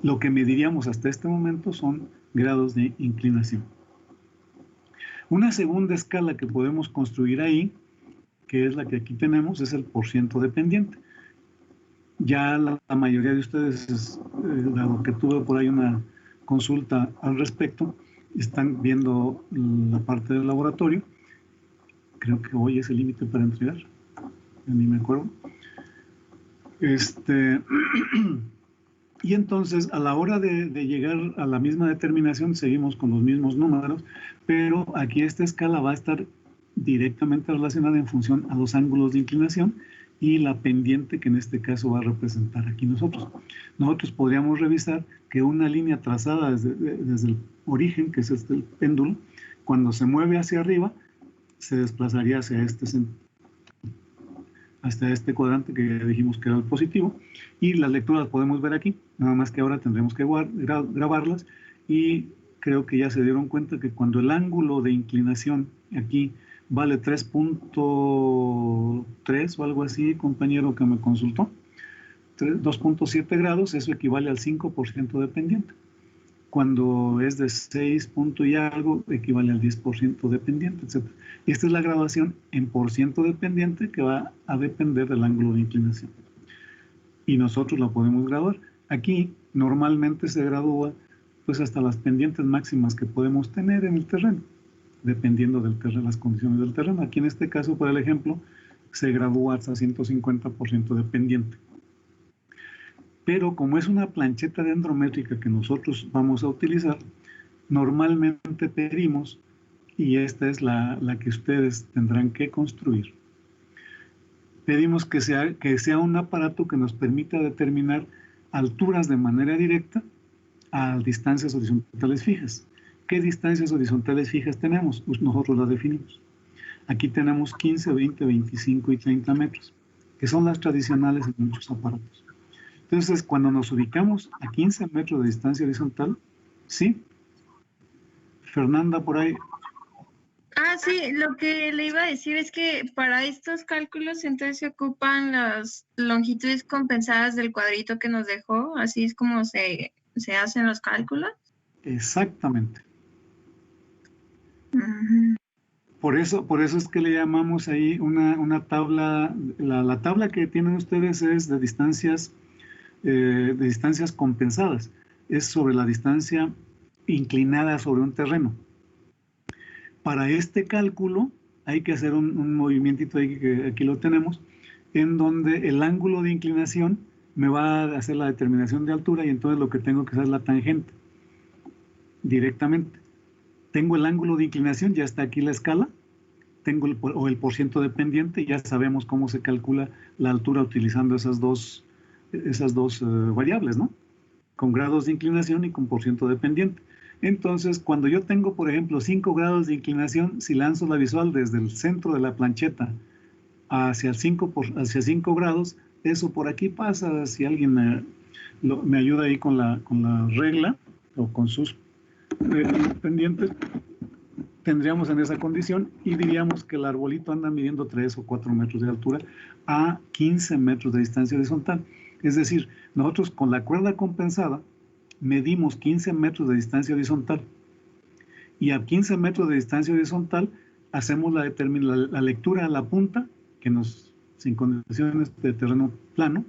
[SPEAKER 1] Lo que mediríamos hasta este momento son grados de inclinación. Una segunda escala que podemos construir ahí, que es la que aquí tenemos, es el porciento dependiente. Ya la mayoría de ustedes, dado que tuve por ahí una consulta al respecto, están viendo la parte del laboratorio. Creo que hoy es el límite para entregar, ya ni me acuerdo. Y entonces, a la hora de llegar a la misma determinación, seguimos con los mismos números, pero aquí esta escala va a estar directamente relacionada en función a los ángulos de inclinación y la pendiente que en este caso va a representar aquí nosotros. Nosotros podríamos revisar que una línea trazada desde el origen, que es el péndulo, cuando se mueve hacia arriba, se desplazaría hacia hasta este cuadrante que ya dijimos que era el positivo, y las lecturas las podemos ver aquí, nada más que ahora tendremos que grabarlas, y creo que ya se dieron cuenta que cuando el ángulo de inclinación aquí vale 3.3 o algo así, compañero que me consultó, 2.7 grados, eso equivale al 5% de pendiente. Cuando es de 6 punto y algo, equivale al 10% dependiente, etc. Y esta es la graduación en porciento dependiente que va a depender del ángulo de inclinación. Y nosotros la podemos graduar. Aquí normalmente se gradúa pues hasta las pendientes máximas que podemos tener en el terreno, dependiendo del terreno, las condiciones del terreno. Aquí en este caso, por el ejemplo, se gradúa hasta 150% de pendiente. Pero como es una plancheta dendrométrica que nosotros vamos a utilizar, normalmente pedimos, y esta es la que ustedes tendrán que construir, pedimos que sea un aparato que nos permita determinar alturas de manera directa a distancias horizontales fijas. ¿Qué distancias horizontales fijas tenemos? Pues nosotros las definimos. Aquí tenemos 15, 20, 25 y 30 metros, que son las tradicionales en muchos aparatos. Entonces, cuando nos ubicamos a 15 metros de distancia horizontal, ¿sí? Fernanda, por ahí.
[SPEAKER 3] Ah, sí, lo que le iba a decir es que para estos cálculos entonces se ocupan las longitudes compensadas del cuadrito que nos dejó, así es como se hacen los cálculos.
[SPEAKER 1] Exactamente.
[SPEAKER 3] Uh-huh.
[SPEAKER 1] Por eso es que le llamamos ahí una tabla, la tabla que tienen ustedes es de distancias compensadas, es sobre la distancia inclinada sobre un terreno. Para este cálculo hay que hacer un movimientito ahí, que aquí lo tenemos, en donde el ángulo de inclinación me va a hacer la determinación de altura, y entonces lo que tengo que hacer es la tangente directamente. Tengo el ángulo de inclinación, ya está aquí la escala, tengo el porciento dependiente, ya sabemos cómo se calcula la altura utilizando esas dos variables, ¿no? Con grados de inclinación y con porciento dependiente. Entonces, cuando yo tengo, por ejemplo, 5 grados de inclinación, si lanzo la visual desde el centro de la plancheta hacia 5 grados, eso por aquí pasa. Si alguien me ayuda ahí con la regla o con sus pendientes, tendríamos en esa condición y diríamos que el arbolito anda midiendo 3 o 4 metros de altura a 15 metros de distancia horizontal. Es decir, nosotros con la cuerda compensada medimos 15 metros de distancia horizontal, y a 15 metros de distancia horizontal hacemos la lectura a la punta, que sin condiciones de terreno plano,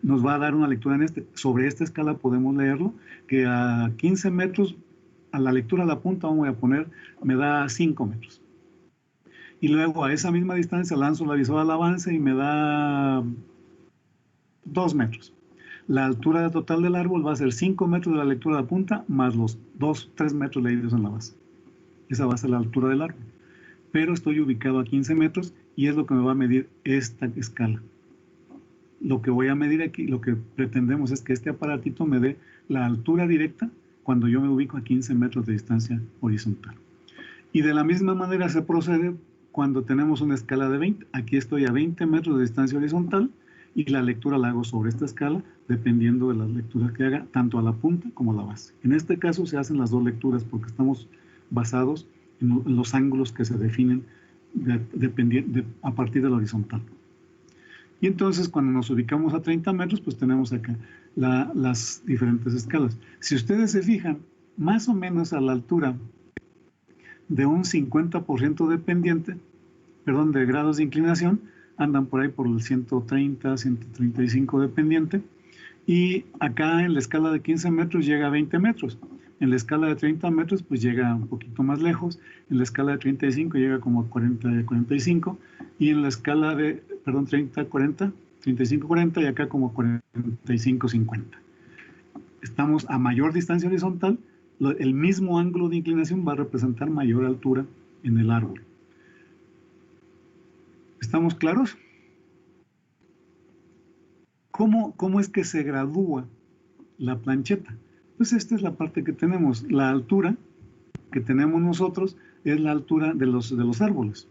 [SPEAKER 1] nos va a dar una lectura sobre esta escala podemos leerlo, que a 15 metros, a la lectura a la punta, vamos a poner, me da 5 metros. Y luego a esa misma distancia lanzo la visual al avance y me da 2 metros. La altura total del árbol va a ser 5 metros de la lectura de la punta más los 3 metros leídos en la base. Esa va a ser la altura del árbol. Pero estoy ubicado a 15 metros y es lo que me va a medir esta escala. Lo que voy a medir aquí, lo que pretendemos es que este aparatito me dé la altura directa cuando yo me ubico a 15 metros de distancia horizontal. Y de la misma manera se procede cuando tenemos una escala de 20. Aquí estoy a 20 metros de distancia horizontal y la lectura la hago sobre esta escala dependiendo de las lecturas que haga, tanto a la punta como a la base. En este caso se hacen las dos lecturas porque estamos basados en los ángulos que se definen a partir de la horizontal. Y entonces cuando nos ubicamos a 30 metros, pues tenemos acá las diferentes escalas. Si ustedes se fijan, más o menos a la altura de un 50% de pendiente, perdón, de grados de inclinación, andan por ahí por el 130, 135 de pendiente, y acá en la escala de 15 metros llega a 20 metros. En la escala de 30 metros pues llega un poquito más lejos, en la escala de 35 llega como a 40, 45, y en la escala de, perdón, 30, 40, 35, 40 y acá como 45, 50. Estamos a mayor distancia horizontal, el mismo ángulo de inclinación va a representar mayor altura en el árbol. ¿Estamos claros? ¿Cómo es que se gradúa la plancheta? Pues esta es la parte que tenemos. La altura que tenemos nosotros es la altura de los árboles.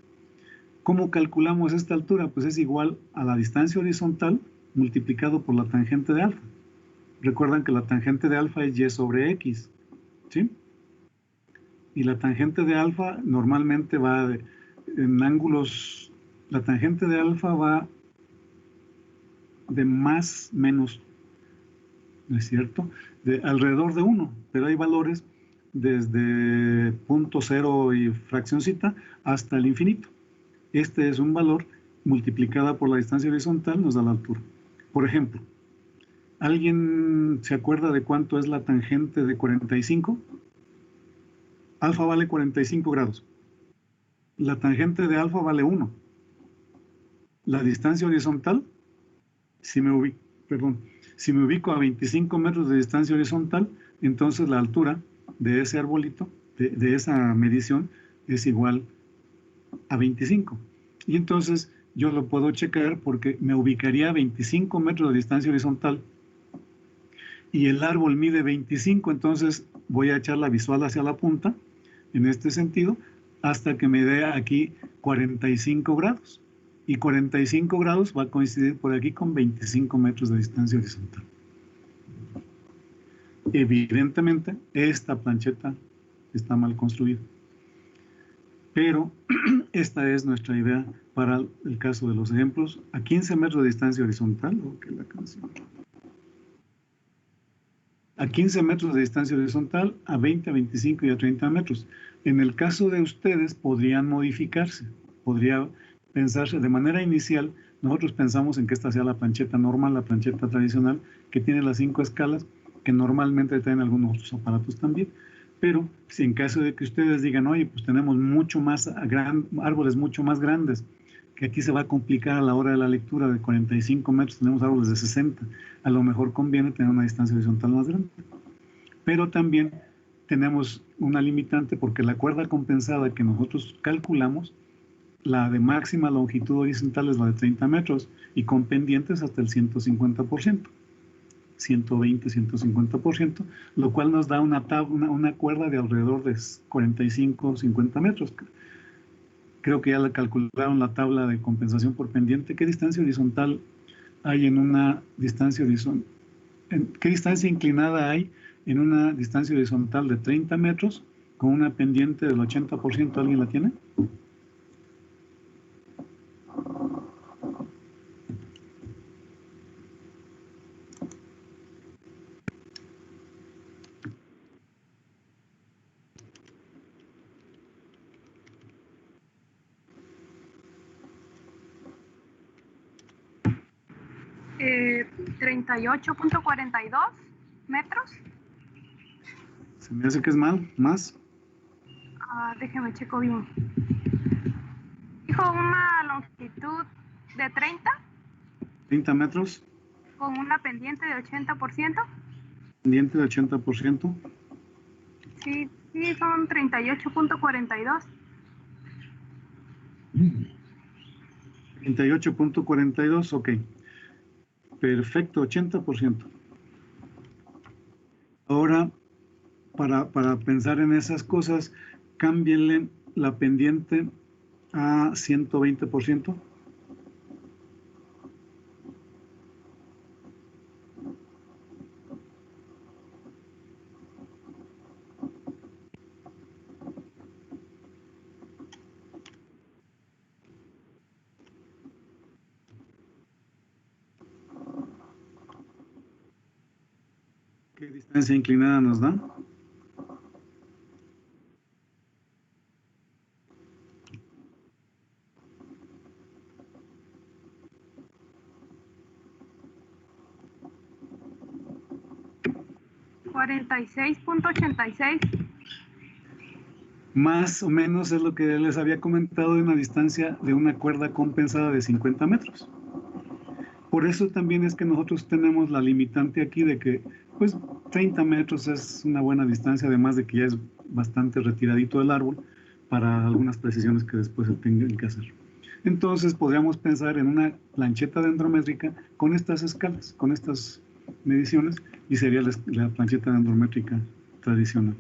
[SPEAKER 1] ¿Cómo calculamos esta altura? Pues es igual a la distancia horizontal multiplicado por la tangente de alfa. Recuerdan que la tangente de alfa es y sobre x, ¿sí? Y la tangente de alfa normalmente va en ángulos, la tangente de alfa va de más menos, ¿no es cierto? De alrededor de 1, pero hay valores desde 0.0 y fraccioncita hasta el infinito. Este es un valor multiplicada por la distancia horizontal, nos da la altura. Por ejemplo, ¿alguien se acuerda de cuánto es la tangente de 45? Alfa vale 45 grados. La tangente de alfa vale 1. La distancia horizontal, si me ubico a 25 metros de distancia horizontal, entonces la altura de ese arbolito, de esa medición, es igual a 25. Y entonces yo lo puedo checar porque me ubicaría a 25 metros de distancia horizontal y el árbol mide 25, entonces voy a echar la visual hacia la punta, en este sentido, hasta que me dé aquí 45 grados. Y 45 grados va a coincidir por aquí con 25 metros de distancia horizontal. Evidentemente, esta plancheta está mal construida. Pero esta es nuestra idea para el caso de los ejemplos. A 15 metros de distancia horizontal, a 15 metros de distancia horizontal, a 20, a 25 y a 30 metros. En el caso de ustedes podrían modificarse, podría pensarse de manera inicial. Nosotros pensamos en que esta sea la plancheta normal, la plancheta tradicional, que tiene las 5 escalas, que normalmente traen algunos otros aparatos también. Pero si en caso de que ustedes digan, oye, pues tenemos árboles mucho más grandes, que aquí se va a complicar a la hora de la lectura de 45 metros, tenemos árboles de 60, a lo mejor conviene tener una distancia horizontal más grande. Pero también tenemos una limitante porque la cuerda compensada que nosotros calculamos, la de máxima longitud horizontal es la de 30 metros y con pendientes hasta el 150%. 120, 150%, lo cual nos da una cuerda de alrededor de 45, 50 metros. Creo que ya la calcularon la tabla de compensación por pendiente. ¿Qué distancia horizontal hay en una distancia horizontal? ¿Qué distancia inclinada hay en una distancia horizontal de 30 metros con una pendiente del 80%? ¿Alguien la tiene?
[SPEAKER 5] Eh, 38.42 metros.
[SPEAKER 1] Se me hace que es más.
[SPEAKER 5] Déjeme checo bien. Dijo una longitud de
[SPEAKER 1] 30 metros.
[SPEAKER 5] con una pendiente de 80%.
[SPEAKER 1] Pendiente de 80%.
[SPEAKER 5] Sí, son 38.42.
[SPEAKER 1] 38.42, ok. Perfecto, 80%. Ahora, para pensar en esas cosas, cámbienle la pendiente a 120%. ¿Qué distancia inclinada nos da?
[SPEAKER 5] $46.86.
[SPEAKER 1] Más o menos es lo que les había comentado de una distancia de una cuerda compensada de 50 metros. Por eso también es que nosotros tenemos la limitante aquí de que, pues, 30 metros es una buena distancia, además de que ya es bastante retiradito del árbol para algunas precisiones que después se tengan que hacer. Entonces podríamos pensar en una plancheta dendrométrica con estas escalas, con estas mediciones, y sería la plancheta dendrométrica tradicional.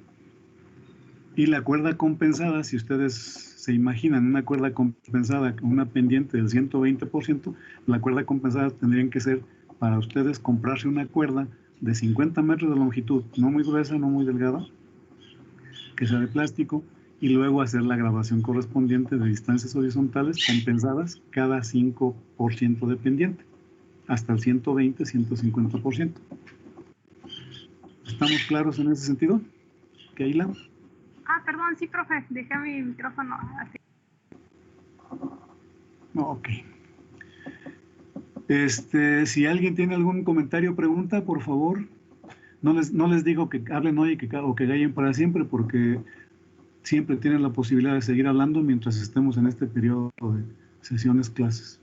[SPEAKER 1] Y la cuerda compensada, si ustedes se imaginan una cuerda compensada con una pendiente del 120%, la cuerda compensada tendrían que ser, para ustedes, comprarse una cuerda de 50 metros de longitud, no muy gruesa, no muy delgada, que sea de plástico, y luego hacer la grabación correspondiente de distancias horizontales compensadas cada 5% de pendiente, hasta el 120, 150%. ¿Estamos claros en ese sentido? Keila.
[SPEAKER 5] Perdón, sí, profe, dejé mi micrófono así.
[SPEAKER 1] Ok. Si alguien tiene algún comentario o pregunta, por favor, no les digo que hablen hoy o que callen para siempre, porque siempre tienen la posibilidad de seguir hablando mientras estemos en este periodo de sesiones, clases.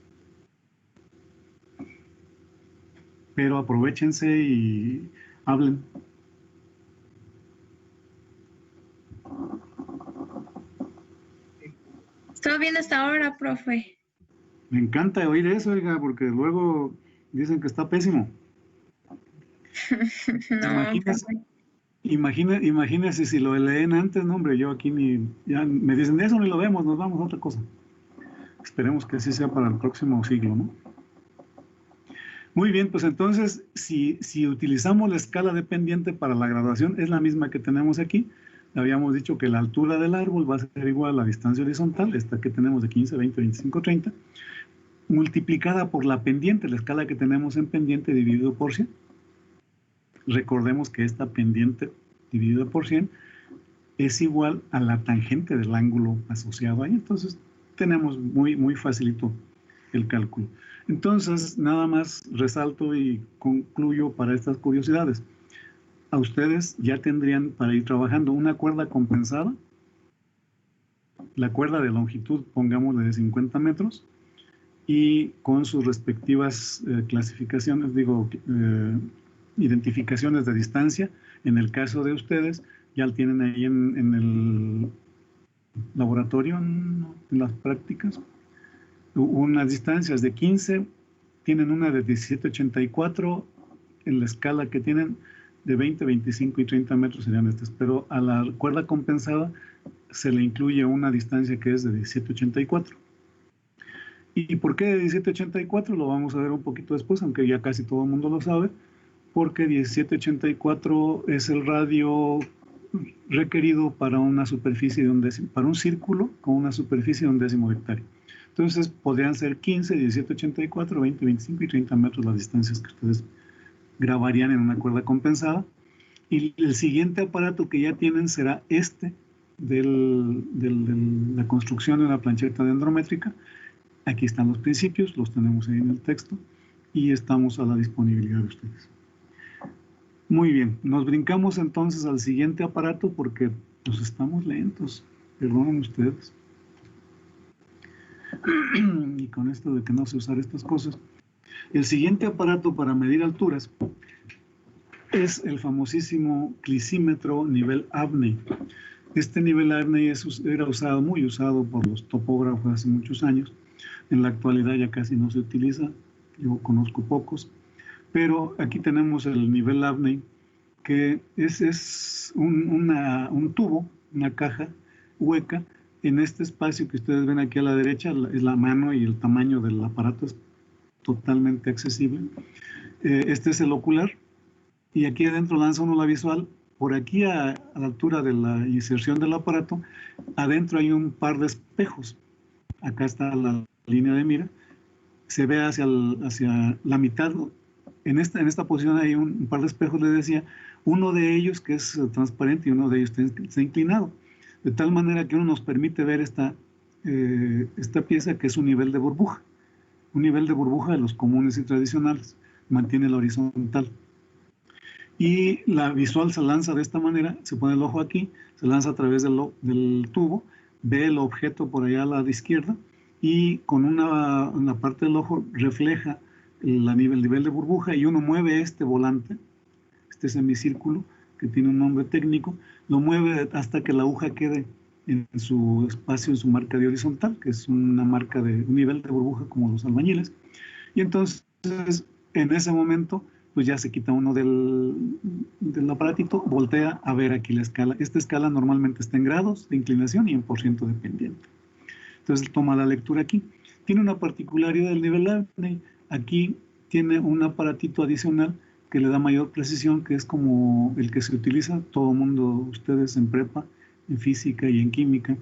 [SPEAKER 1] Pero aprovéchense y hablen.
[SPEAKER 3] Estuvo bien hasta ahora, profe.
[SPEAKER 1] Me encanta oír eso, oiga, porque luego dicen que está pésimo. Imagínese si lo leen antes, no, hombre, yo aquí ya me dicen eso, ni lo vemos, nos vamos a otra cosa. Esperemos que así sea para el próximo siglo, ¿no? Muy bien, pues entonces, si utilizamos la escala de pendiente para la graduación, es la misma que tenemos aquí. Habíamos dicho que la altura del árbol va a ser igual a la distancia horizontal, esta que tenemos de 15, 20, 25, 30, multiplicada por la pendiente, la escala que tenemos en pendiente dividido por 100. Recordemos que esta pendiente dividida por 100 es igual a la tangente del ángulo asociado ahí. Entonces tenemos muy facilito el cálculo. Entonces nada más resalto y concluyo para estas curiosidades. A ustedes ya tendrían para ir trabajando una cuerda compensada, la cuerda de longitud, pongámosle de 50 metros, y con sus respectivas clasificaciones, identificaciones de distancia. En el caso de ustedes, ya lo tienen ahí en el laboratorio, en las prácticas, unas distancias de 15, tienen una de 17.84, en la escala que tienen de 20, 25 y 30 metros serían estas, pero a la cuerda compensada se le incluye una distancia que es de 17.84. ¿Y por qué de 17.84? Lo vamos a ver un poquito después, aunque ya casi todo el mundo lo sabe, porque 17.84 es el radio requerido para una superficie de para un círculo con una superficie de 1/10 de hectárea. Entonces podrían ser 15, 17.84, 20, 25 y 30 metros las distancias que ustedes grabarían en una cuerda compensada. Y el siguiente aparato que ya tienen será de la construcción de una plancheta dendrométrica. Aquí están los principios, los tenemos ahí en el texto y estamos a la disponibilidad de ustedes. Muy bien, nos brincamos entonces al siguiente aparato porque pues estamos lentos, perdonen ustedes. Y con esto de que no sé usar estas cosas. El siguiente aparato para medir alturas es el famosísimo clisímetro nivel Abney. Este nivel Abney era muy usado por los topógrafos hace muchos años En la actualidad ya casi no se utiliza, yo conozco pocos, pero aquí tenemos el nivel Abney, que es un tubo, una caja hueca. En este espacio que ustedes ven aquí a la derecha, es la mano y el tamaño del aparato es totalmente accesible. Este es el ocular, y aquí adentro lanza uno la visual. Por aquí a la altura de la inserción del aparato, adentro hay un par de espejos. Acá está la línea de mira, se ve hacia la mitad. En esta posición hay un par de espejos, les decía, uno de ellos que es transparente y uno de ellos está inclinado, de tal manera que uno nos permite ver esta pieza, que es un nivel de burbuja de los comunes y tradicionales, mantiene la horizontal. Y la visual se lanza de esta manera, se pone el ojo aquí, se lanza a través del tubo, ve el objeto por allá a la izquierda, y con una parte del ojo refleja el nivel de burbuja, y uno mueve este volante, este semicírculo, que tiene un nombre técnico, lo mueve hasta que la aguja quede en su espacio, en su marca de horizontal, que es una marca de un nivel de burbuja como los albañiles. Y entonces, en ese momento, pues ya se quita uno del aparatito, voltea a ver aquí la escala. Esta escala normalmente está en grados de inclinación y en % de pendiente. Entonces toma la lectura aquí. Tiene una particularidad del nivel Abney. Aquí tiene un aparatito adicional que le da mayor precisión, que es como el que se utiliza. Todo mundo, ustedes en prepa, en física y en química,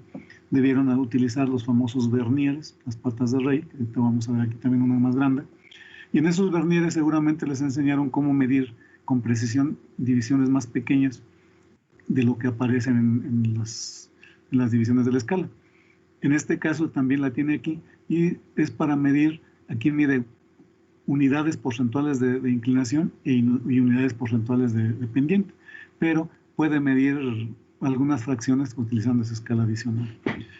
[SPEAKER 1] debieron utilizar los famosos vernieres, las patas de rey, que ahorita vamos a ver aquí también una más grande. Y en esos vernieres seguramente les enseñaron cómo medir con precisión divisiones más pequeñas de lo que aparecen en las divisiones de la escala. En este caso también la tiene aquí, y es para medir, aquí mide unidades porcentuales de inclinación y unidades porcentuales de pendiente, pero puede medir algunas fracciones utilizando esa escala adicional.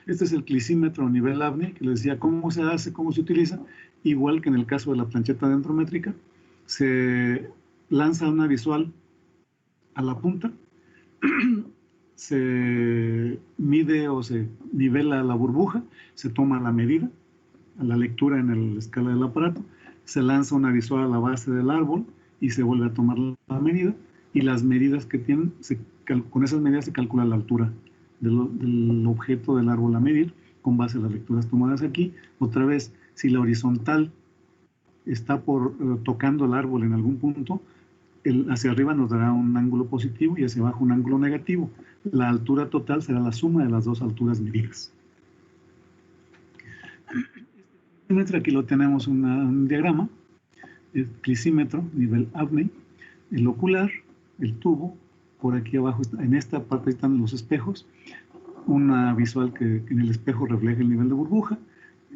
[SPEAKER 1] Este es el clisímetro a nivel Abney, que les decía cómo se hace, cómo se utiliza. Igual que en el caso de la plancheta dendrométrica, se lanza una visual a la punta, se mide o se nivela la burbuja, se toma la medida, la lectura en la escala del aparato, se lanza una visual a la base del árbol y se vuelve a tomar la medida, y las medidas que tienen, con esas medidas se calcula la altura del objeto del árbol a medir, con base a las lecturas tomadas aquí. Otra vez, si la horizontal está tocando el árbol en algún punto, hacia arriba nos dará un ángulo positivo y hacia abajo un ángulo negativo. La altura total será la suma de las dos alturas medidas. Aquí lo tenemos un diagrama, el clisímetro, nivel Abney, el ocular, el tubo, por aquí abajo, en esta parte están los espejos, una visual que en el espejo refleja el nivel de burbuja,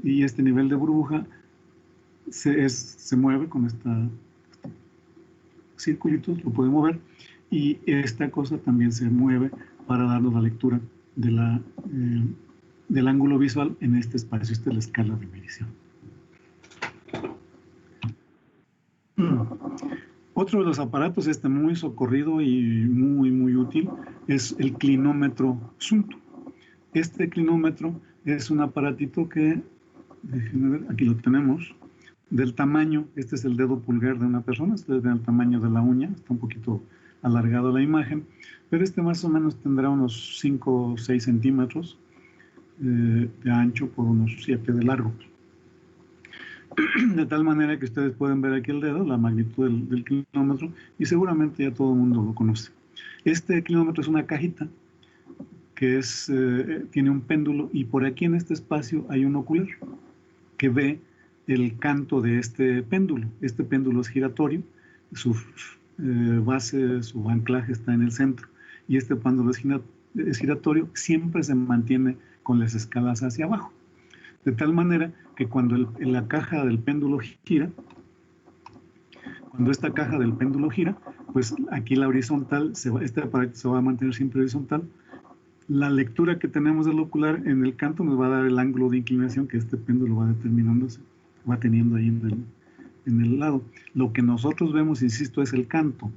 [SPEAKER 1] y este nivel de burbuja se mueve con esta circulitos, lo puede mover, y esta cosa también se mueve para darnos la lectura del ángulo visual en este espacio. Esta es la escala de medición. Otro de los aparatos, muy socorrido y muy útil, es el clinómetro Zunto. Este clinómetro es un aparatito que, déjenme ver, aquí lo tenemos, del tamaño, este es el dedo pulgar de una persona, ustedes ven el tamaño de la uña, está un poquito alargado la imagen, pero más o menos tendrá unos 5 o 6 centímetros de ancho por unos 7 de largo. De tal manera que ustedes pueden ver aquí el dedo, la magnitud del clinómetro, y seguramente ya todo el mundo lo conoce. Este clinómetro es una cajita que tiene un péndulo, y por aquí en este espacio hay un ocular que ve el canto de este péndulo. Este péndulo es giratorio, su base, su anclaje está en el centro, y este péndulo es giratorio, siempre se mantiene con las escalas hacia abajo. De tal manera que cuando la caja del péndulo gira, cuando esta caja del péndulo gira, pues aquí la horizontal, este aparato se va a mantener siempre horizontal. La lectura que tenemos del ocular en el canto nos va a dar el ángulo de inclinación que este péndulo va teniendo ahí en el lado. Lo que nosotros vemos, insisto, es el canto.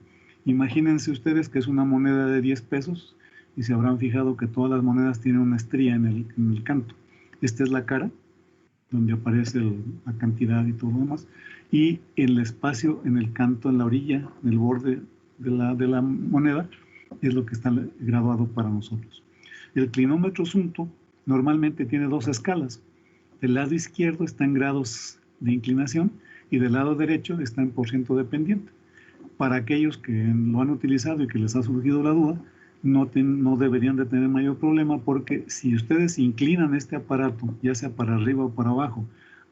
[SPEAKER 1] Imagínense ustedes que es una moneda de 10 pesos y se habrán fijado que todas las monedas tienen una estría en el canto. Esta es la cara, donde aparece la cantidad y todo lo demás, y el espacio en el canto, en la orilla, en el borde de la moneda, es lo que está graduado para nosotros. El clinómetro Zumthor normalmente tiene dos escalas. Del lado izquierdo está en grados de inclinación y del lado derecho está en % de pendiente. Para aquellos que lo han utilizado y que les ha surgido la duda, no deberían de tener mayor problema, porque si ustedes inclinan este aparato, ya sea para arriba o para abajo,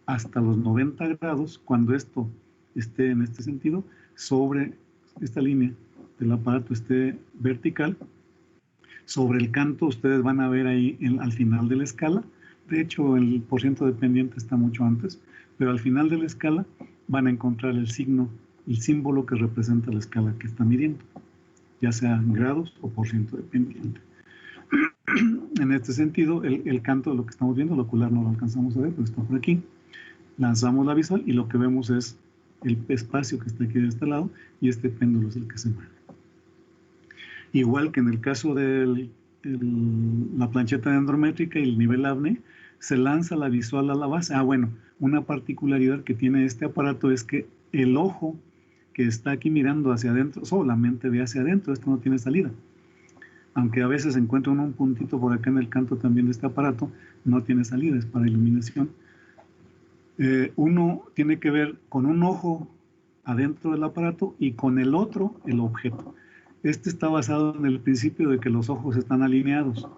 [SPEAKER 1] hasta los 90 grados, cuando esto esté en este sentido, sobre esta línea del aparato esté vertical, sobre el canto ustedes van a ver ahí al final de la escala, de hecho el % de pendiente está mucho antes, pero al final de la escala van a encontrar el signo, el símbolo que representa la escala que está midiendo, ya sea en grados o % de pendiente. En este sentido, el canto de lo que estamos viendo, el ocular no lo alcanzamos a ver, pero está por aquí. Lanzamos la visual y lo que vemos es el espacio que está aquí de este lado, y este péndulo es el que se mueve. Igual que en el caso de la plancheta dendrométrica y el nivel AVNE, se lanza la visual a la base. Bueno, una particularidad que tiene este aparato es que el ojo que está aquí mirando hacia adentro solamente ve hacia adentro, esto no tiene salida. Aunque a veces encuentra un puntito por acá en el canto también de este aparato, no tiene salida, es para iluminación. Uno tiene que ver con un ojo adentro del aparato y con el otro el objeto. Este está basado en el principio de que los ojos están alineados,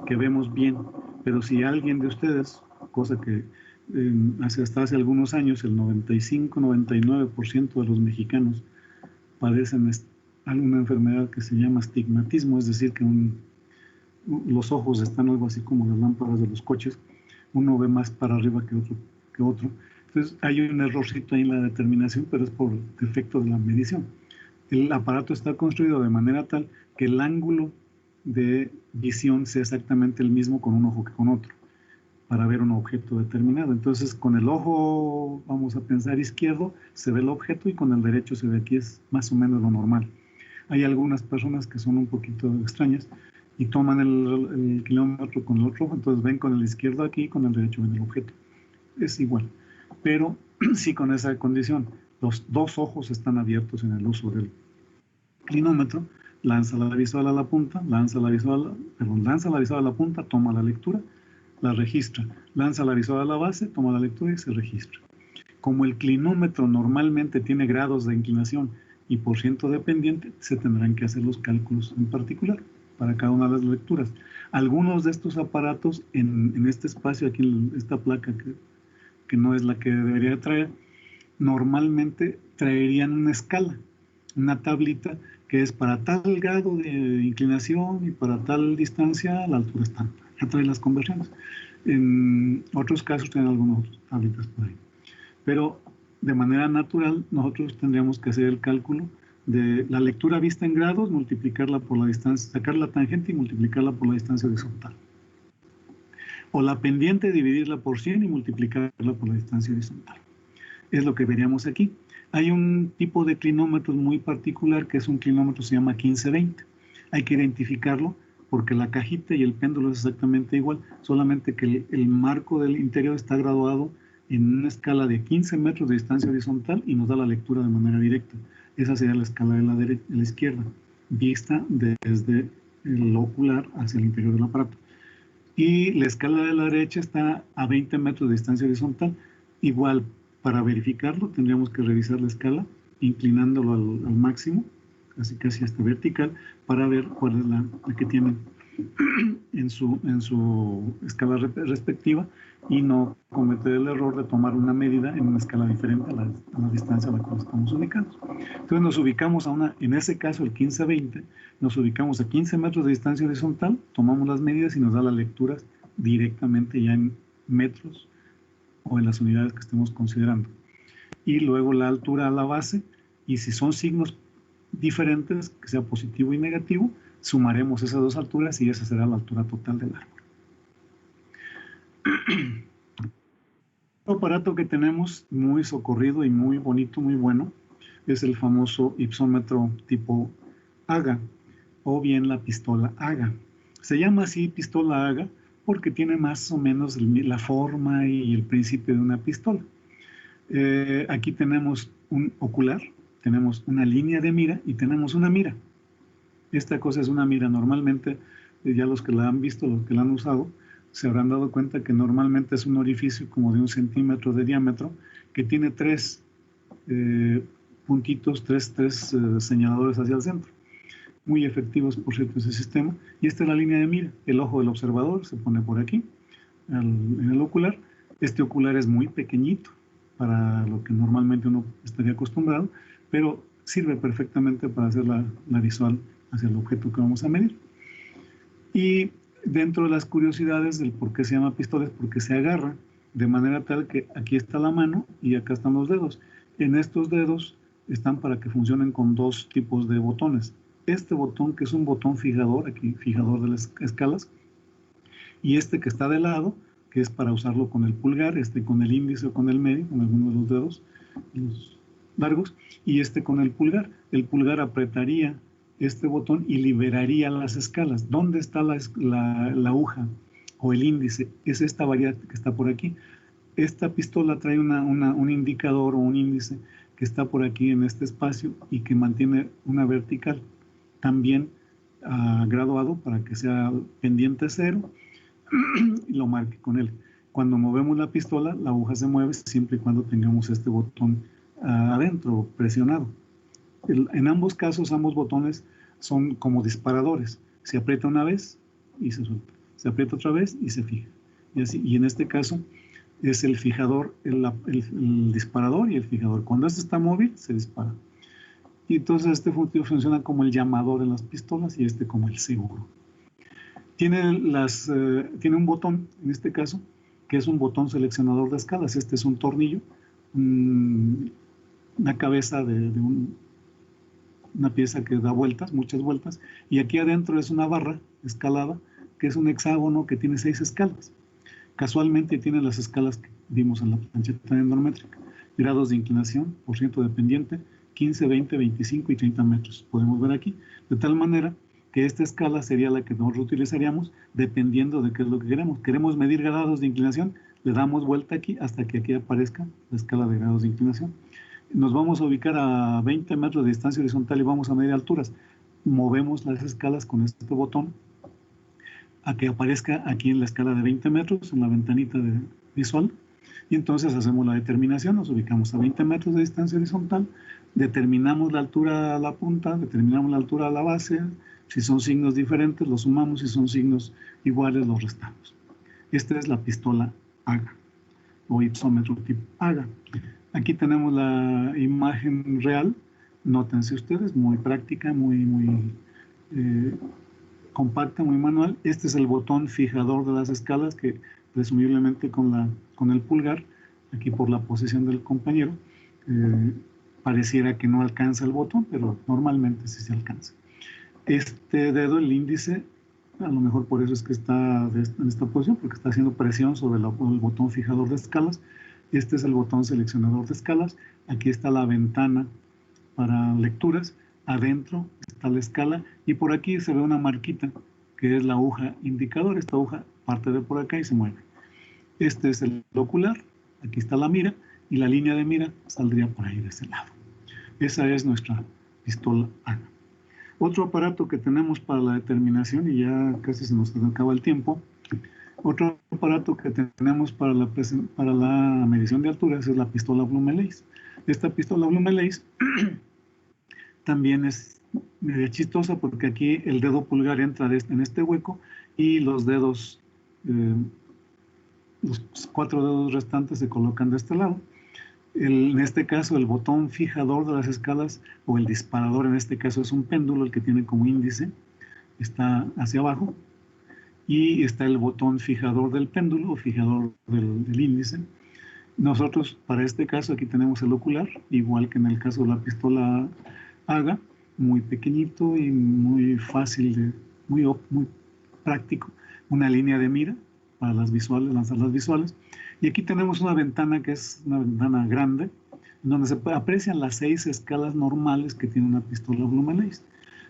[SPEAKER 1] que vemos bien, pero si alguien de ustedes, cosa que hasta hace algunos años el 95-99% de los mexicanos padecen alguna enfermedad que se llama astigmatismo, es decir, que los ojos están algo así como las lámparas de los coches, uno ve más para arriba que otro. Entonces hay un errorcito ahí en la determinación, pero es por defecto de la medición. El aparato está construido de manera tal que el ángulo de visión sea exactamente el mismo con un ojo que con otro, para ver un objeto determinado. Entonces con el ojo, vamos a pensar izquierdo, se ve el objeto, y con el derecho se ve aquí, es más o menos lo normal. Hay algunas personas que son un poquito extrañas y toman el kilómetro con el otro ojo, entonces ven con el izquierdo aquí, con el derecho ven el objeto. Es igual, pero sí con esa condición. Los dos ojos están abiertos en el uso del clinómetro. Lanza la visual a la punta, lanza la visual a la punta, toma la lectura, la registra. Lanza la visual a la base, toma la lectura y se registra. Como el clinómetro normalmente tiene grados de inclinación y % de pendiente, se tendrán que hacer los cálculos en particular para cada una de las lecturas. Algunos de estos aparatos en este espacio, aquí en esta placa que no es la que debería traer, normalmente traerían una escala, una tablita que es para tal grado de inclinación y para tal distancia la altura es tanta. Ya trae las conversiones. En otros casos tienen algunas tablitas por ahí. Pero de manera natural nosotros tendríamos que hacer el cálculo de la lectura vista en grados, multiplicarla por la distancia, sacar la tangente y multiplicarla por la distancia horizontal. O la pendiente, dividirla por 100 y multiplicarla por la distancia horizontal. Es lo que veríamos aquí. Hay un tipo de clinómetro muy particular que es un clinómetro, se llama 1520. Hay que identificarlo porque la cajita y el péndulo es exactamente igual, solamente que el marco del interior está graduado en una escala de 15 metros de distancia horizontal y nos da la lectura de manera directa. Esa sería la escala de la izquierda, vista desde el ocular hacia el interior del aparato. Y la escala de la derecha está a 20 metros de distancia horizontal. Igual, para verificarlo tendríamos que revisar la escala, inclinándolo al máximo, casi hasta vertical, para ver cuál es la que tienen en su escala respectiva, y no cometer el error de tomar una medida en una escala diferente a la distancia a la cual estamos ubicados. Entonces nos ubicamos en ese caso el 1520, nos ubicamos a 15 metros de distancia horizontal, tomamos las medidas y nos da las lecturas directamente ya en metros o en las unidades que estemos considerando. Y luego la altura a la base, y si son signos diferentes, que sea positivo y negativo, sumaremos esas dos alturas y esa será la altura total del árbol. Otro aparato que tenemos muy socorrido y muy bonito, muy bueno, es el famoso ipsómetro tipo AGA, o bien la pistola AGA. Se llama así pistola AGA porque tiene más o menos la forma y el principio de una pistola. Aquí tenemos un ocular, tenemos una línea de mira y tenemos una mira. Esta cosa es una mira. Normalmente, ya los que la han visto, los que la han usado, se habrán dado cuenta que normalmente es un orificio como de 1 centímetro de diámetro que tiene 3 puntitos, tres señaladores hacia el centro. Muy efectivos, por cierto, ese sistema. Y esta es la línea de mira. El ojo del observador se pone por aquí, en el ocular. Este ocular es muy pequeñito para lo que normalmente uno estaría acostumbrado, pero sirve perfectamente para hacer la visual hacia el objeto que vamos a medir. Y dentro de las curiosidades del por qué se llama pistola es porque se agarra de manera tal que aquí está la mano y acá están los dedos. En estos dedos están para que funcionen con 2 tipos de botones. Este botón, que es un botón fijador, aquí fijador de las escalas, y este que está de lado, que es para usarlo con el pulgar, este con el índice o con el medio, con alguno de los dedos los largos, y este con el pulgar. El pulgar apretaría este botón y liberaría las escalas. ¿Dónde está la aguja o el índice? Es esta variante que está por aquí. Esta pistola trae un indicador o un índice que está por aquí en este espacio y que mantiene una vertical. También graduado para que sea pendiente 0 y lo marque con él. Cuando movemos la pistola, la aguja se mueve siempre y cuando tengamos este botón adentro, presionado. En ambos casos, ambos botones son como disparadores. Se aprieta una vez y se suelta. Se aprieta otra vez y se fija. Y, así, y en este caso es el fijador, el disparador y el fijador. Cuando este está móvil, se dispara. Y entonces este funciona como el llamador en las pistolas y este como el seguro. Tiene un botón, en este caso, que es un botón seleccionador de escalas. Este es un tornillo, una cabeza de una pieza que da vueltas, muchas vueltas, y aquí adentro es una barra escalada, que es un hexágono que tiene 6 escalas. Casualmente tiene las escalas que vimos en la plancheta endrométrica. Grados de inclinación, por ciento de pendiente, 15, 20, 25 y 30 metros. Podemos ver aquí, de tal manera que esta escala sería la que nosotros utilizaríamos dependiendo de qué es lo que queremos. Queremos medir grados de inclinación, le damos vuelta aquí hasta que aquí aparezca la escala de grados de inclinación. Nos vamos a ubicar a 20 metros de distancia horizontal y vamos a medir alturas. Movemos las escalas con este botón a que aparezca aquí en la escala de 20 metros, en la ventanita visual, y entonces hacemos la determinación, nos ubicamos a 20 metros de distancia horizontal, determinamos la altura a la punta, determinamos la altura a la base, si son signos diferentes los sumamos, si son signos iguales los restamos. Esta es la pistola AGA, o ipsómetro tipo AGA. Aquí tenemos la imagen real, nótense ustedes, muy práctica, muy compacta, muy manual. Este es el botón fijador de las escalas que presumiblemente con el pulgar, aquí por la posición del compañero, pareciera que no alcanza el botón, pero normalmente sí se alcanza. Este dedo, el índice, a lo mejor por eso es que está en esta posición, porque está haciendo presión sobre el botón fijador de escalas. Este es el botón seleccionador de escalas. Aquí está la ventana para lecturas. Adentro está la escala y por aquí se ve una marquita que es la aguja indicador. Esta aguja parte de por acá y se mueve. Este es el ocular. Aquí está la mira y la línea de mira saldría por ahí de ese lado. Esa es nuestra pistola AGA. Otro aparato que tenemos para la determinación, y ya casi se nos acaba el tiempo, otro aparato que tenemos para la medición de alturas es la pistola Blume-Leiss. Esta pistola Blume-Leiss también es medio chistosa porque aquí el dedo pulgar entra en este hueco y los dedos, los 4 dedos restantes se colocan de este lado. En este caso, el botón fijador de las escalas, o el disparador en este caso es un péndulo, el que tiene como índice, está hacia abajo, y está el botón fijador del péndulo, o fijador del índice. Nosotros, para este caso, aquí tenemos el ocular, igual que en el caso de la pistola AGA, muy pequeñito y muy fácil, muy práctico. Una línea de mira para las visuales, lanzar las visuales. Y aquí tenemos una ventana que es una ventana grande, donde se aprecian las 6 escalas normales que tiene una pistola Blume-Leiss.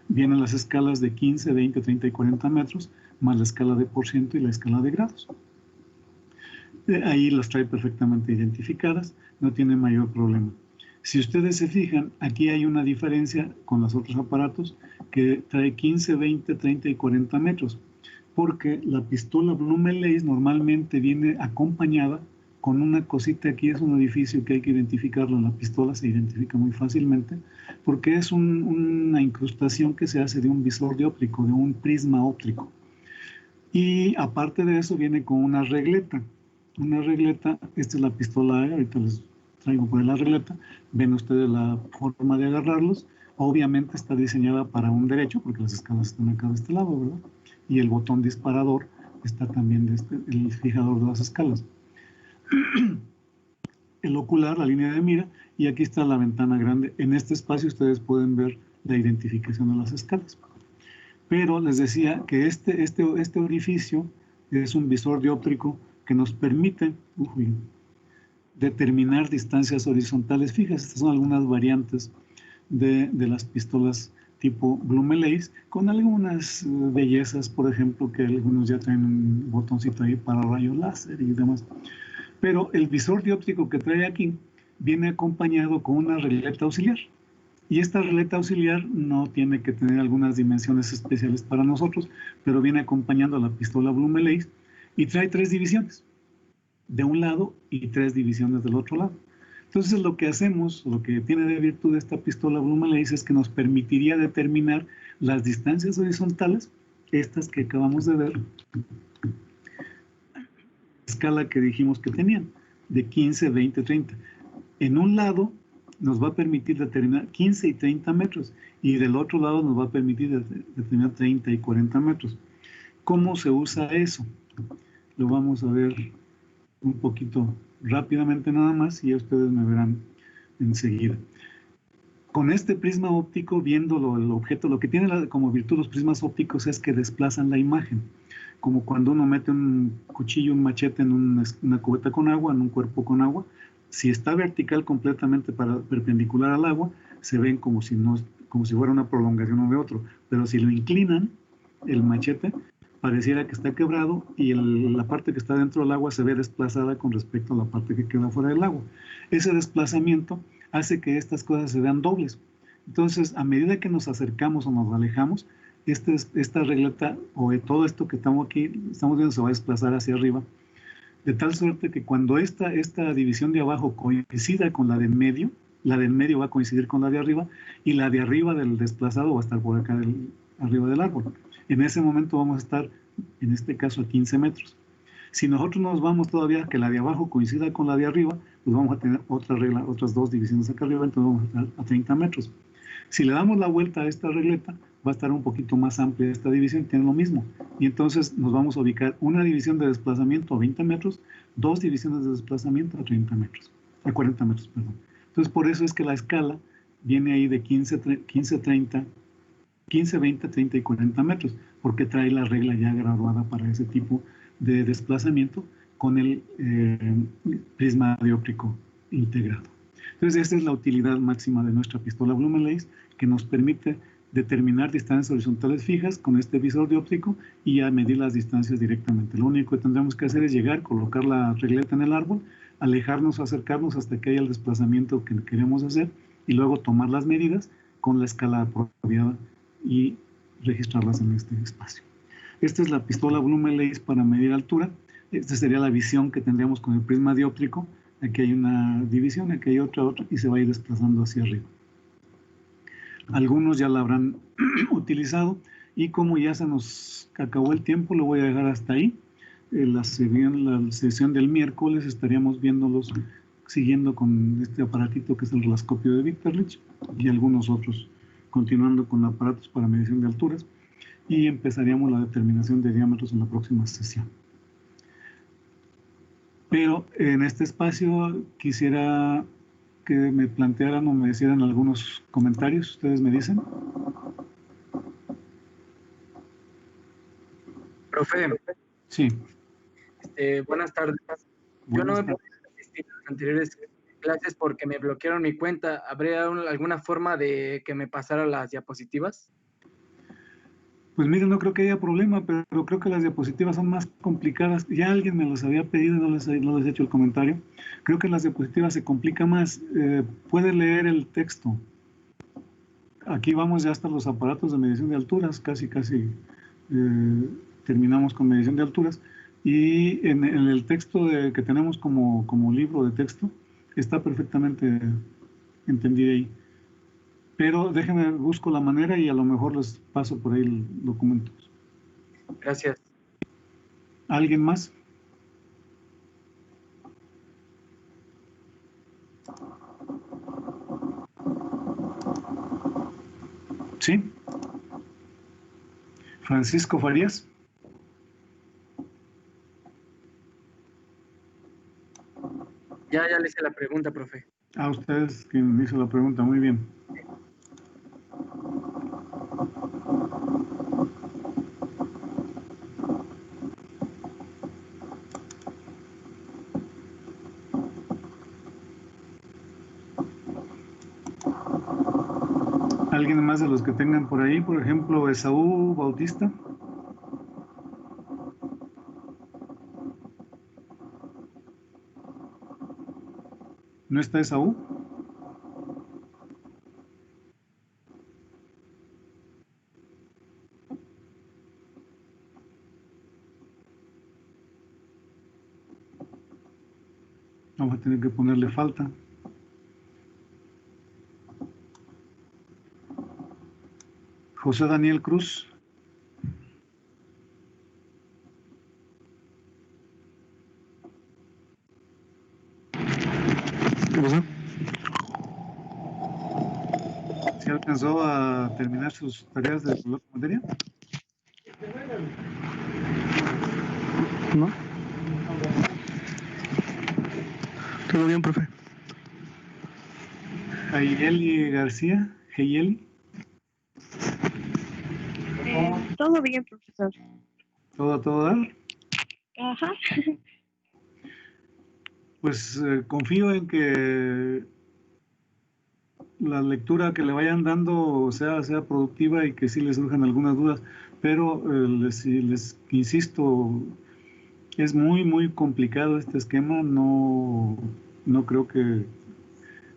[SPEAKER 1] Vienen las escalas de 15, 20, 30 y 40 metros. más la escala de por ciento y la escala de grados. Ahí las trae perfectamente identificadas, no tiene mayor problema. Si ustedes se fijan, aquí hay una diferencia con los otros aparatos que trae 15, 20, 30 y 40 metros, porque la pistola Blumeleis normalmente viene acompañada con una cosita. Aquí es un edificio que hay que identificarlo. La pistola se identifica muy fácilmente porque es una incrustación que se hace de un visor de óptico, de un prisma óptico. Y aparte de eso viene con una regleta. Una regleta, esta es la pistola, ahorita les traigo por ahí la regleta. Ven ustedes la forma de agarrarlos. Obviamente está diseñada para un derecho, porque las escalas están acá de este lado, ¿verdad? Y el botón disparador está también el fijador de las escalas. El ocular, la línea de mira, y aquí está la ventana grande. En este espacio ustedes pueden ver la identificación de las escalas. Pero les decía que este orificio es un visor dióptrico que nos permite determinar distancias horizontales fijas. Estas son algunas variantes de las pistolas tipo Blumeleis, con algunas bellezas, por ejemplo, que algunos ya traen un botoncito ahí para rayos láser y demás. Pero el visor dióptrico que trae aquí viene acompañado con una regleta auxiliar. Y esta regleta auxiliar no tiene que tener algunas dimensiones especiales para nosotros, pero viene acompañando a la pistola Blumeleis y trae 3 divisiones de un lado y 3 divisiones del otro lado. Entonces lo que hacemos, lo que tiene de virtud esta pistola Blumeleis es que nos permitiría determinar las distancias horizontales, estas que acabamos de ver, escala que dijimos que tenían, de 15, 20, 30. En un lado nos va a permitir determinar 15 y 30 metros, y del otro lado nos va a permitir determinar 30 y 40 metros. ¿Cómo se usa eso? Lo vamos a ver un poquito rápidamente nada más, y ya ustedes me verán enseguida. Con este prisma óptico, viendo el objeto, lo que tiene como virtud los prismas ópticos es que desplazan la imagen, como cuando uno mete un cuchillo, un machete en una cubeta con agua, en un cuerpo con agua. Si está vertical completamente perpendicular al agua, se ven como si fuera una prolongación uno de otro, pero si lo inclinan, el machete, pareciera que está quebrado y la parte que está dentro del agua se ve desplazada con respecto a la parte que queda fuera del agua. Ese desplazamiento hace que estas cosas se vean dobles. Entonces, a medida que nos acercamos o nos alejamos, esta regleta o todo esto que estamos viendo se va a desplazar hacia arriba, de tal suerte que cuando esta división de abajo coincida con la del medio va a coincidir con la de arriba, y la de arriba del desplazado va a estar por acá arriba del árbol. En ese momento vamos a estar, en este caso, a 15 metros. Si nosotros nos vamos todavía que la de abajo coincida con la de arriba, pues vamos a tener otras 2 divisiones acá arriba, entonces vamos a estar a 30 metros. Si le damos la vuelta a esta regleta, va a estar un poquito más amplia esta división, tiene lo mismo. Y entonces nos vamos a ubicar una división de desplazamiento a 20 metros, 2 divisiones de desplazamiento a 30 metros, a 40 metros, perdón. Entonces, por eso es que la escala viene ahí de 15, 20, 30 y 40 metros, porque trae la regla ya graduada para ese tipo de desplazamiento con el prisma dióptrico integrado. Entonces, esta es la utilidad máxima de nuestra pistola Blumeleis, que nos permite determinar distancias horizontales fijas con este visor dióptrico y a medir las distancias directamente. Lo único que tendremos que hacer es llegar, colocar la regleta en el árbol, alejarnos, acercarnos hasta que haya el desplazamiento que queremos hacer, y luego tomar las medidas con la escala apropiada y registrarlas en este espacio. Esta es la pistola Blumeleis para medir altura. Esta sería la visión que tendríamos con el prisma dióptrico. Aquí hay una división, aquí hay otra, y se va a ir desplazando hacia arriba. Algunos ya la habrán utilizado, y como ya se nos acabó el tiempo, lo voy a dejar hasta ahí. En la sesión del miércoles estaríamos viéndolos, siguiendo con este aparatito que es el reloscopio de Witterlich, y algunos otros, continuando con aparatos para medición de alturas, y empezaríamos la determinación de diámetros en la próxima sesión. Pero en este espacio quisiera que me plantearan o me hicieran algunos comentarios. ¿Ustedes me dicen?
[SPEAKER 4] Profe.
[SPEAKER 1] Sí.
[SPEAKER 4] Buenas tardes. Yo no me pude asistir a las anteriores clases porque me bloquearon mi cuenta. ¿Habría alguna forma de que me pasara las diapositivas?
[SPEAKER 1] Pues miren, no creo que haya problema, pero creo que las diapositivas son más complicadas. Ya alguien me las había pedido y no les he hecho el comentario. Creo que las diapositivas se complica más. Puede leer el texto. Aquí vamos ya hasta los aparatos de medición de alturas, casi terminamos con medición de alturas. Y en el texto que tenemos como libro de texto, está perfectamente entendido ahí. Pero déjenme, busco la manera y a lo mejor les paso por ahí el documento.
[SPEAKER 4] Gracias.
[SPEAKER 1] ¿Alguien más? ¿Sí? Francisco Farías.
[SPEAKER 4] Ya le hice la pregunta, profe.
[SPEAKER 1] A ustedes quien hizo la pregunta, muy bien. ¿Alguien más de los que tengan por ahí? Por ejemplo, Esaú Bautista. ¿No está Esaú? Vamos a tener que ponerle falta. José Daniel Cruz.
[SPEAKER 7] ¿Qué pasó?
[SPEAKER 1] ¿Sí alcanzó a terminar sus tareas de la materia?
[SPEAKER 7] ¿No? Todo bien, profe.
[SPEAKER 1] Ayeli García, Heyeli.
[SPEAKER 8] Todo bien, profesor.
[SPEAKER 1] ¿Todo a todo dar?
[SPEAKER 8] Ajá.
[SPEAKER 1] Pues confío en que la lectura que le vayan dando sea productiva y que sí les surjan algunas dudas, pero les insisto, es muy complicado este esquema, no creo que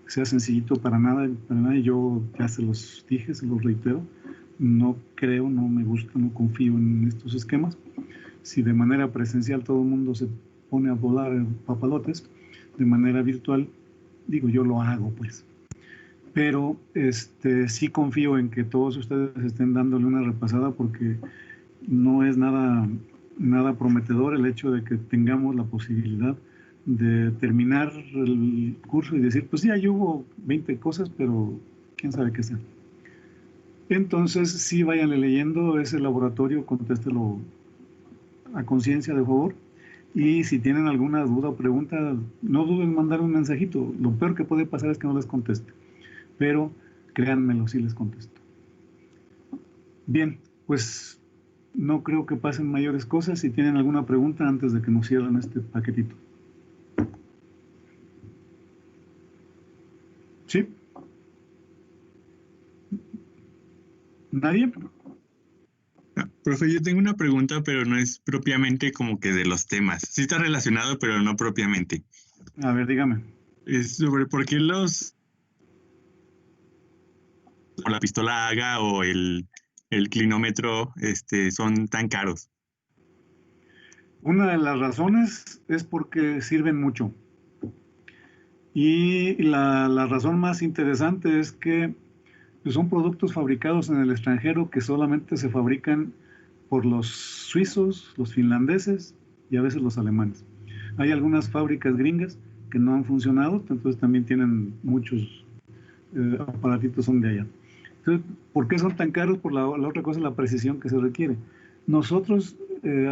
[SPEAKER 1] sea sencillito para nada, y yo ya se los dije, se los reitero, no creo, no me gusta, no confío en estos esquemas. Si de manera presencial todo el mundo se pone a volar papalotes, de manera virtual, digo, yo lo hago pues. Pero sí confío en que todos ustedes estén dándole una repasada porque no es nada prometedor el hecho de que tengamos la posibilidad de terminar el curso y decir, pues ya hubo 20 cosas, pero quién sabe qué sea. Entonces, sí, váyanle leyendo ese laboratorio, contéstelo a conciencia, de favor. Y si tienen alguna duda o pregunta, no duden en mandar un mensajito. Lo peor que puede pasar es que no les conteste. Pero créanmelo, sí les contesto. Bien, pues no creo que pasen mayores cosas. Si tienen alguna pregunta antes de que nos cierren este paquetito. ¿Sí? ¿Nadie?
[SPEAKER 6] Profe, yo tengo una pregunta, pero no es propiamente como que de los temas. Sí está relacionado, pero no propiamente.
[SPEAKER 1] A ver, dígame.
[SPEAKER 6] Es sobre por qué o la pistola AGA o el clinómetro son tan caros.
[SPEAKER 1] Una de las razones es porque sirven mucho. Y la razón más interesante es que son productos fabricados en el extranjero que solamente se fabrican por los suizos, los finlandeses y a veces los alemanes. Hay algunas fábricas gringas que no han funcionado, entonces también tienen muchos aparatitos son de allá. Entonces, ¿por qué son tan caros? Por la otra cosa, la precisión que se requiere. Nosotros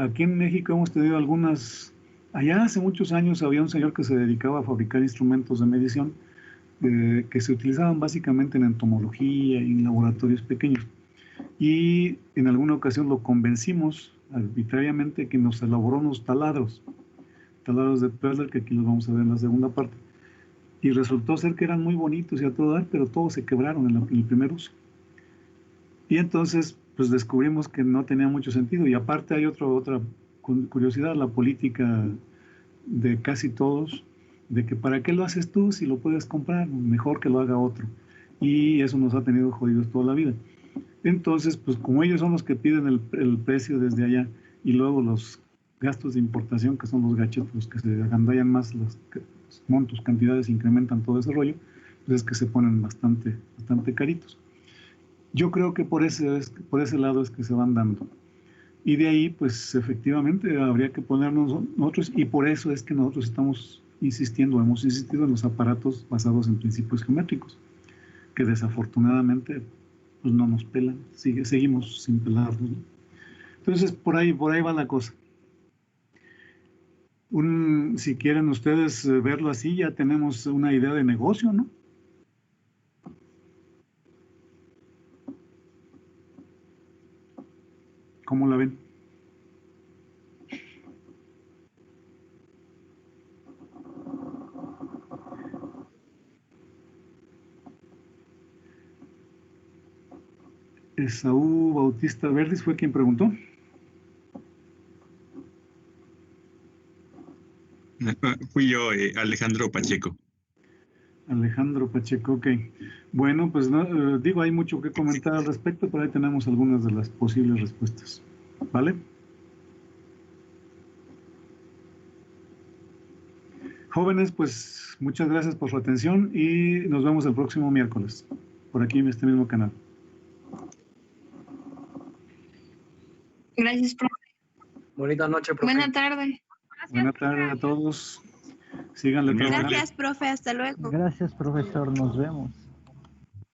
[SPEAKER 1] aquí en México hemos tenido algunas. Allá hace muchos años había un señor que se dedicaba a fabricar instrumentos de medición que se utilizaban básicamente en entomología y en laboratorios pequeños. Y en alguna ocasión lo convencimos arbitrariamente que nos elaboró unos taladros de Perler, que aquí los vamos a ver en la segunda parte. Y resultó ser que eran muy bonitos y a todo dar, pero todos se quebraron en el primer uso. Y entonces pues descubrimos que no tenía mucho sentido. Y aparte hay otra curiosidad, la política de casi todos, de que ¿para qué lo haces tú si lo puedes comprar? Mejor que lo haga otro. Y eso nos ha tenido jodidos toda la vida. Entonces, pues como ellos son los que piden el precio desde allá, y luego los gastos de importación, que son los gadgets, los que se agandallan más, los montos, cantidades, incrementan todo ese rollo, pues es que se ponen bastante caritos. Yo creo que por ese lado es que se van dando. Y de ahí, pues efectivamente habría que ponernos nosotros, y por eso es que nosotros hemos insistido en los aparatos basados en principios geométricos, que desafortunadamente pues no nos pelan, seguimos sin pelarnos, ¿no? Entonces por ahí va la cosa. Si quieren ustedes verlo así, ya tenemos una idea de negocio, ¿no? ¿Cómo la ven? Esaú Bautista Verdis fue quien preguntó.
[SPEAKER 6] Fui yo, Alejandro Pacheco.
[SPEAKER 1] Alejandro Pacheco, ok. Bueno, pues no, digo, hay mucho que comentar al respecto, pero ahí tenemos algunas de las posibles respuestas. ¿Vale? Jóvenes, pues muchas gracias por su atención y nos vemos el próximo miércoles, por aquí en este mismo canal.
[SPEAKER 3] Gracias, profe.
[SPEAKER 4] Bonita noche, profe.
[SPEAKER 3] Buena tarde.
[SPEAKER 1] Buenas tardes a todos. Síganle trabajando.
[SPEAKER 8] Gracias, profe. Hasta luego.
[SPEAKER 9] Gracias, profesor. Nos vemos.